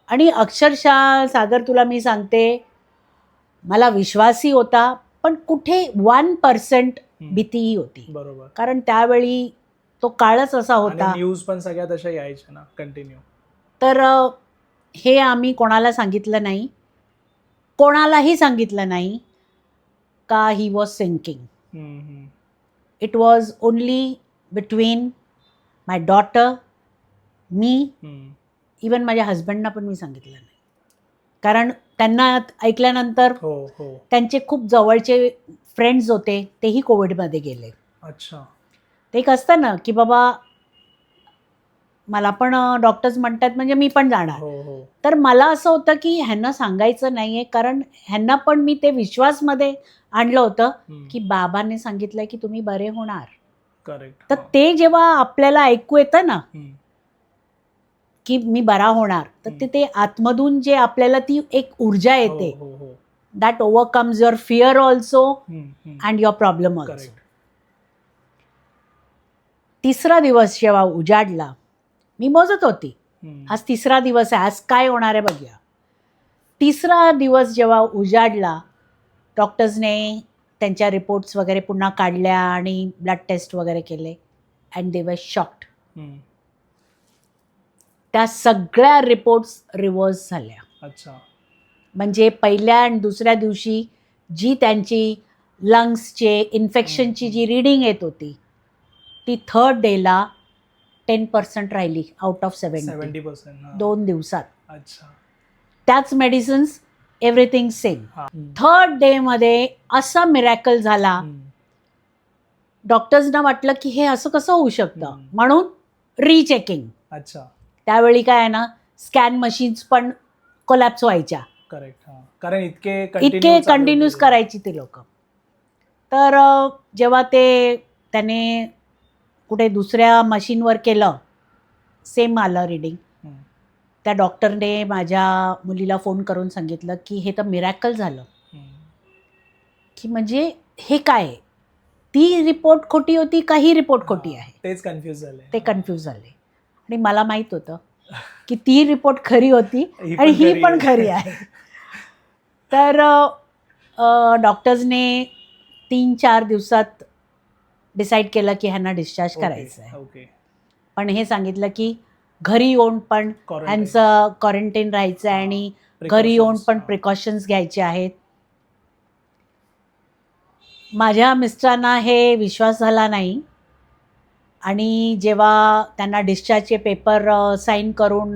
आणि अक्षरशः सागर तुला मी सांगते, मला विश्वासही होता पण कुठे 1% भीतीही होती. बरोबर, कारण त्यावेळी तो काळच असा होता. न्यूज पण सगळ्या तशा यायच्या ना कंटिन्यू. तर हे आम्ही कोणाला सांगितलं नाही, कोणालाही सांगितलं नाही का he was sinking. It was only between my daughter, me. Even माझ्या हजबंडना पण मी सांगितलं नाही, कारण त्यांना ऐकल्यानंतर त्यांचे खूप जवळचे फ्रेंड्स होते तेही कोविडमध्ये गेले. अच्छा. ते एक असतं ना की बाबा मला पण डॉक्टर्स म्हणतात म्हणजे मी पण जाणार. तर मला असं होतं की ह्यांना सांगायचं नाही आहे, कारण ह्यांना पण मी ते विश्वासमध्ये आणलं होतं की बाबांनी सांगितलंय की तुम्ही बरे होणार. करेक्ट. तर ते जेव्हा आपल्याला ऐकू येतं ना की मी बरा होणार, तर ते आतमधून जे आपल्याला ती एक ऊर्जा येते, that overcomes your fear also and your problem also. तिसरा दिवस जेव्हा उजाडला, मी मोजत होती आज 3रा दिवस आहे, आज काय होणार आहे बघूया. 3रा दिवस जेव्हा उजाडला, डॉक्टर्सने त्यांच्या रिपोर्ट्स वगैरे पुन्हा काढल्या आणि ब्लड टेस्ट वगैरे केले अँड दे वर शॉक्ड. त्या सगळ्या रिपोर्ट्स रिव्हर्स झाल्या. अच्छा. म्हणजे पहिल्या आणि दुसऱ्या दिवशी जी त्यांची लंग्सचे इन्फेक्शनची जी रीडिंग येत होती, ती 3rd डेला 10% राहिली आउट ऑफ 70%. 2 दिवसात. अच्छा. त्याच मेडिसिन्स, एव्हरीथिंग सेम. 3rd डेमध्ये असा मिरॅकल झाला, डॉक्टर्सना वाटलं की हे असं कसं होऊ शकतं, म्हणून रीचेकिंग. अच्छा. त्यावेळी काय आहे ना, स्कॅन मशीन्स पण कोलॅप्स व्हायच्या. करेक्ट. कारण इतके कंटिन्यूस करायची ती लोक. तर जेव्हा त्याने कुठे दुसऱ्या मशीनवर केलं, सेम आलं रीडिंग. त्या डॉक्टरने माझ्या मुलीला फोन करून सांगितलं की हे तर मिरॅकल झालं. की म्हणजे हे काय, ती रिपोर्ट खोटी होती का ही रिपोर्ट खोटी आहे, तेच कन्फ्यूज झाले. ते कन्फ्यूज झाले. आणि मला माहीत होतं की ती रिपोर्ट खरी होती आणि ही पण खरी आहे. तर डॉक्टर्सने 3-4 दिवसात डिसाईड केलं की ह्यांना डिस्चार्ज करायचं आहे. ओके. पण हे सांगितलं की घरी येऊन पण ह्यांचं क्वारंटाईन राहायचं आहे आणि घरी येऊन पण प्रिकॉशन्स घ्यायचे आहेत. माझ्या मिस्टरांना हे विश्वास झाला नाही आणि जेव्हा त्यांना डिस्चार्जचे पेपर साईन करून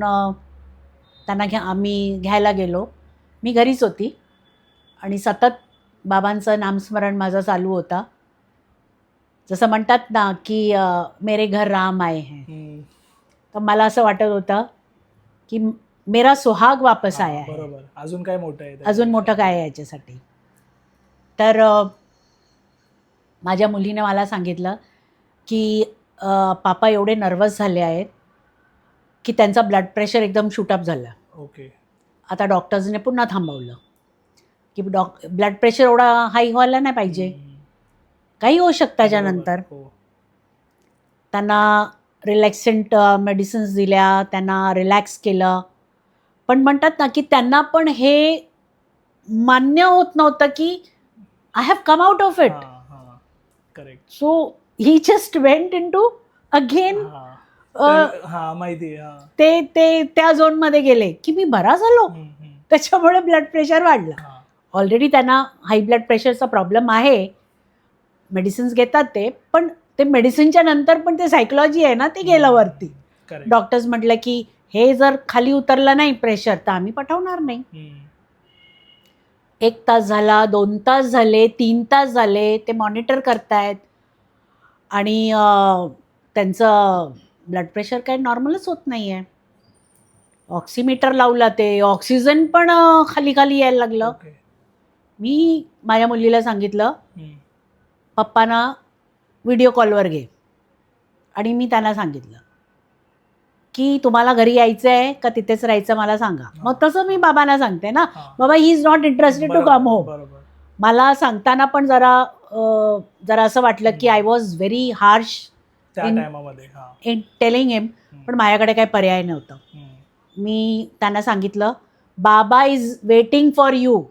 त्यांना आम्ही घ्यायला गेलो, मी घरीच होती आणि सतत बाबांचं नामस्मरण माझं चालू होता. जसं म्हणतात ना की मेरे घर राम आए हैं. तर मला असं वाटत होतं की मेरा सुहाग वापस आया है. बरोबर. अजून काय मोठं आहे? अजून मोठं काय आहे याच्यासाठी? तर माझ्या मुलीने मला सांगितलं की पापा एवढे नर्वस झाले आहेत की त्यांचा ब्लड प्रेशर एकदम शूटअप झाला. ओके. आता डॉक्टर्सने पुन्हा थांबवलं की ब्लड प्रेशर एवढा हाय व्हायला नाही पाहिजे, काही होऊ शकतं त्याच्यानंतर. त्यांना रिलॅक्संट मेडिसिन्स दिल्या, त्यांना रिलॅक्स केलं. पण म्हणतात ना की त्यांना पण हे मान्य होत नव्हतं की I have come out of it. Correct. So he just went in to again माहिती. ते त्या झोनमध्ये गेले की मी बरा झालो, त्याच्यामुळे ब्लड प्रेशर वाढलं. ऑलरेडी त्यांना हाय ब्लड प्रेशरचा प्रॉब्लेम आहे, मेडिसिन्स घेतात ते, पण ते मेडिसिनच्या नंतर पण ते सायकोलॉजी आहे ना ते गेलं वरती. डॉक्टर्स म्हटलं की हे जर खाली उतरलं नाही प्रेशर तर आम्ही पाठवणार नाही. 1 तास झाला, 2 तास झाले, 3 तास झाले, ते मॉनिटर करतायत आणि त्यांचं ब्लड प्रेशर काही नॉर्मलच होत नाही आहे. ऑक्सिमीटर लावला, ते ऑक्सिजन पण खाली खाली यायला लागलं. मी माझ्या मुलीला सांगितलं पप्पांना व्हिडिओ कॉलवर घे आणि मी त्यांना सांगितलं की तुम्हाला घरी यायचं आहे का तिथेच राहायचं मला सांगा. मग तसं मी बाबांना सांगते ना, बाबा he is not interested to come home. मला सांगताना पण जरा असं वाटलं की I was very harsh in telling him, पण माझ्याकडे काही पर्याय नव्हतं. मी त्यांना सांगितलं बाबा is waiting for you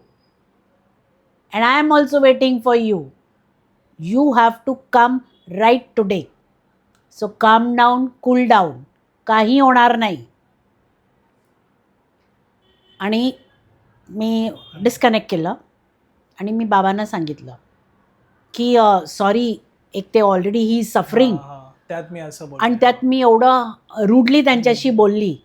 and I am also waiting for you. You have to come right today. So calm down, cool down, काही होणार नाही. आणि मी डिस्कनेक्ट केलं आणि मी बाबांना सांगितलं की सॉरी, एक ते ऑलरेडी ही सफरिंग, त्यात मी असं बोलले आणि त्यात मी एवढं रूडली त्यांच्याशी बोलली.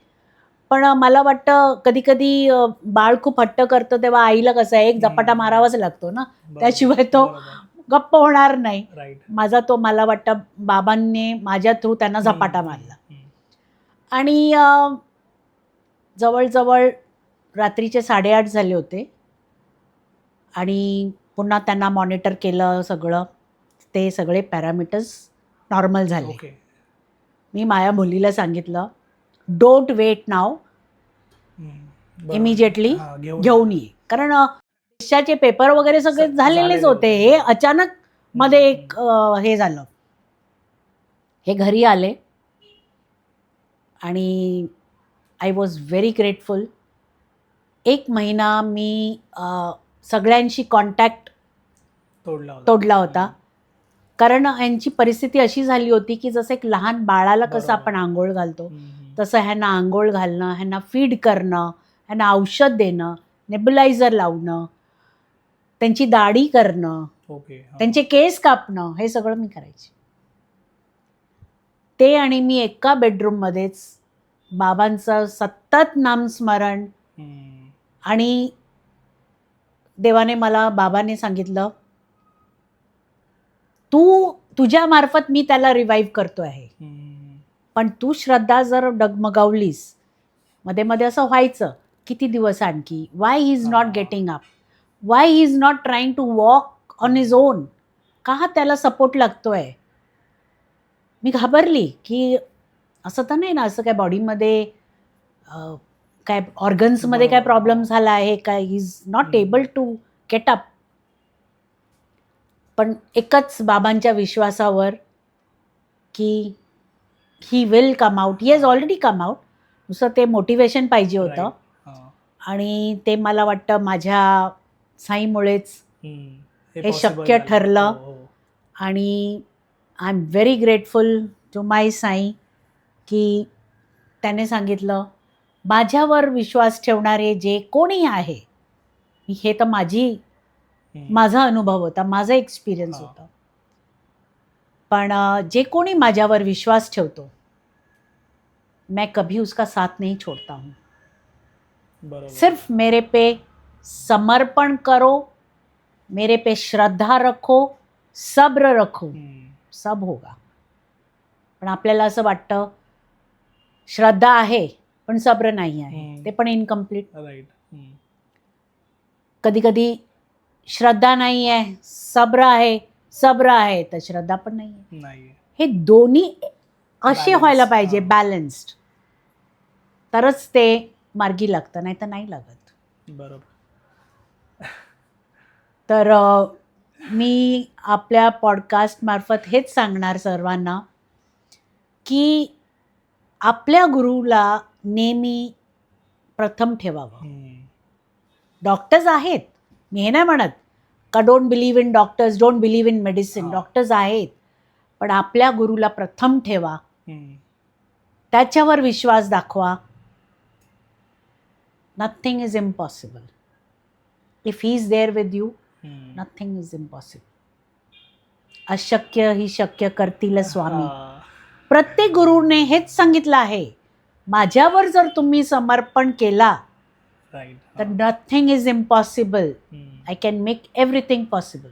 पण मला वाटतं कधी कधी बाळ खूप हट्ट करतं तेव्हा आईला कसं आहे एक झपाटा मारावाच लागतो ना, त्याशिवाय तो गप्प होणार नाही. मला वाटतं बाबांनी माझ्या थ्रू त्यांना झपाटा मारला. आणि जवळजवळ रात्रीचे 8:30 झाले होते आणि पुन्हा त्यांना मॉनिटर केलं सगळं. ते सगळे पॅरामीटर्स नॉर्मल झाले. मी माझ्या मुलीला सांगितलं डोंट वेट नाव, इमिजिएटली घेऊन ये. कारण देशाचे पेपर वगैरे सगळे झालेलेच होते. हे अचानक मध्ये एक हे झालं. हे घरी आले आणि आय वॉज व्हेरी ग्रेटफुल. 1 महिना मी सगळ्यांशी कॉन्टॅक्ट तोडला होता. कारण यांची परिस्थिती अशी झाली होती की जसं एक लहान बाळाला कसं आपण आंघोळ घालतो तसं ह्यांना आंघोळ घालणं, ह्यांना फीड करणं, ह्यांना औषध देणं, नेब्युलायझर लावणं, त्यांची दाढी करणं, त्यांचे केस कापणं, हे सगळं मी करायचे. ते आणि मी एका बेडरूममध्येच बाबांचं सतत नामस्मरण. आणि बाबाने सांगितलं तुझ्या मार्फत मी त्याला रिवाईव्ह करतो आहे, पण तू श्रद्धा जर डगमगावलीस, मध्ये मध्ये असं व्हायचं किती दिवस आणखी, why he is not getting up, why he is not trying to walk on his own, का त्याला सपोर्ट लागतोय. मी घाबरली की असं तर नाही ना, असं काय बॉडीमध्ये काय ऑर्गन्समध्ये काय प्रॉब्लेम झाला आहे का, he is not able to get up. पण एकच बाबांच्या विश्वासावर की he will come out, he has already come out. नुसतं ते मोटिवेशन पाहिजे होतं. Right. हां. आणि ते मला वाटतं माझ्या साईमुळेच हे possible शक्य झालं. ठरलं. हो, हो. आणि I am very grateful to my Sai की त्याने सांगितलं माझ्यावर विश्वास ठेवणारे जे कोणी आहे, हे तर माझा अनुभव होता, माझा एक्सपिरियन्स हां. होता. पण जे कोणी माझ्यावर विश्वास ठेवतो, मैं कभी उसका साथ नहीं छोड़ता हूँ. बरोबर. सिर्फ मेरे पे समर्पण करो, मेरे पे श्रद्धा रखो, सब्र रखो, सब होगा. पण आपल्याला असं वाटतं श्रद्धा आहे पण सब्र नाही आहे, ते पण इनकम्प्लीट. राईट. कधी कधी श्रद्धा नाही आहे, सब्र आहे तर श्रद्धा पण नाही आहे. नाही. हे दोन्ही असे Balance, व्हायला पाहिजे, हां. बॅलन्स्ड, तरच ते मार्गी लागतं, नाही तर नाही लागत. बरोबर. तर मी आपल्या पॉडकास्ट मार्फत हेच सांगणार सर्वांना की आपल्या गुरुला नेहमी प्रथम ठेवावं. डॉक्टर्स आहेत, मी हे नाही म्हणत का don't believe in doctors, don't believe in medicine. Doctors आहेत, पण आपल्या गुरुला प्रथम ठेवा, त्याच्यावर विश्वास दाखवा. Nothing is impossible. If he is there with you, nothing is impossible. अशक्य ही शक्य करतील स्वामी. प्रत्येक गुरुने हेच सांगितलं आहे, माझ्यावर जर तुम्ही समर्पण केला तर nothing is impossible. I can make everything possible.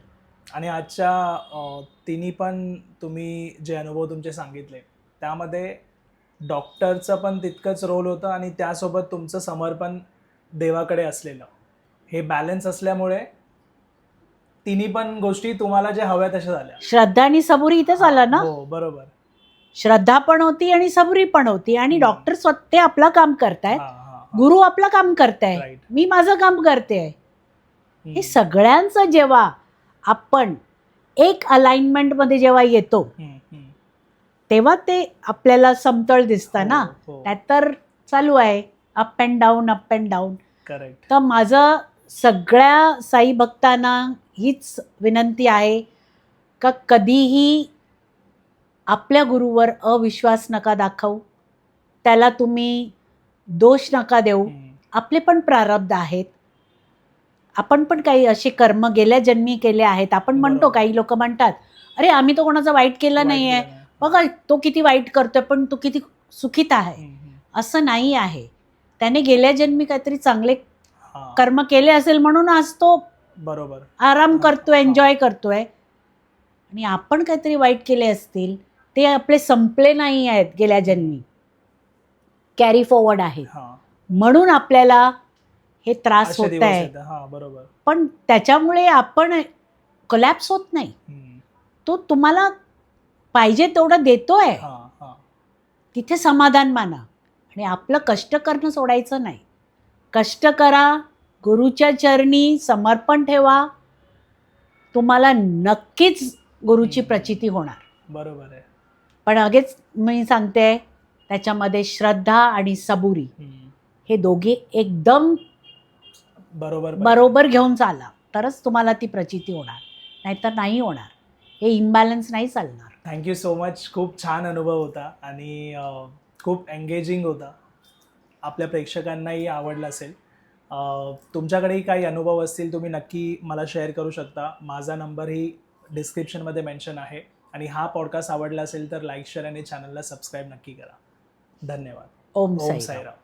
आणि आजच्या तिन्ही पण तुम्ही जे अनुभव तुमचे सांगितले त्यामध्ये डॉक्टरचं पण तितकंच रोल होतं आणि त्यासोबत तुमचं समर्पण देवाकडे असलेलं, हे बॅलन्स असल्यामुळे तिन्ही पण गोष्टी तुम्हाला जे हव्या तशा झाल्या. श्रद्धा आणि सबुरी इथेच आलं ना. हो, बरोबर. श्रद्धा पण होती आणि सबुरी पण होती. आणि डॉक्टर स्वतः आपलं काम करतायत, गुरु आपलं काम करताय, Right. मी माझं काम करते. हे सगळ्यांचं जेव्हा आपण एक अलाइनमेंट मध्ये जेव्हा येतो तेव्हा ते आपल्याला समतळ दिसतं ना. त्यात तर चालू आहे up and down, up and down. Correct. तर माझं सगळ्या साई भक्तांना हीच विनंती आहे का कधीही आपल्या गुरुवर अविश्वास नका दाखवू, त्याला तुम्ही दोष नका देऊ. आपले पण प्रारब्ध आहेत, आपण पण काही असे कर्म गेल्या जन्मी केले आहेत. आपण म्हणतो, काही लोक म्हणतात अरे आम्ही तो कोणाचा वाईट केला नाही आहे, बघा तो किती वाईट करतोय पण तो किती सुखीत आहे. असं नाही आहे. त्याने गेल्या जन्मी काहीतरी चांगले कर्म केले असेल म्हणून आज तो बरोबर आराम करतोय, एन्जॉय करतोय. आणि आपण काहीतरी वाईट केले असतील, ते आपले संपले नाही आहेत गेल्या जन्मी, कॅरी फॉरवर्ड आहे, म्हणून आपल्याला हे त्रास होत आहे. बरोबर. पण त्याच्यामुळे आपण कोलॅप्स होत नाही. तो तुम्हाला पाहिजे तेवढं देतोय, तिथे समाधान माना. आणि आपलं कष्ट करणं सोडायचं नाही. कष्ट करा, गुरुच्या चरणी समर्पण ठेवा, तुम्हाला नक्कीच गुरुची प्रचिती होणार. बरोबर आहे. पण अगेच मी सांगते, त्याच्यामध्ये श्रद्धा आणि सबुरी हे दोघे एकदम बरोबर घेऊन चाला, तरच तुम्हाला ती प्रचिती होणार, नाहीतर नाही होणार. हे इम्बॅलन्स नाही चालणार. Thank you so much. खूप छान अनुभव होता आणि खूप एंगेजिंग होता. आपल्या प्रेक्षकांनाही आवडला असेल. तुमच्याकडेही काही अनुभव असतील तुम्ही नक्की मला शेअर करू शकता. माझा नंबरही डिस्क्रिप्शनमध्ये मेन्शन आहे. आणि हा पॉडकास्ट आवडला असेल तर लाईक, शेअर आणि चॅनलला सबस्क्राईब नक्की करा. धन्यवाद. ओम ओम साईराम. साईराम.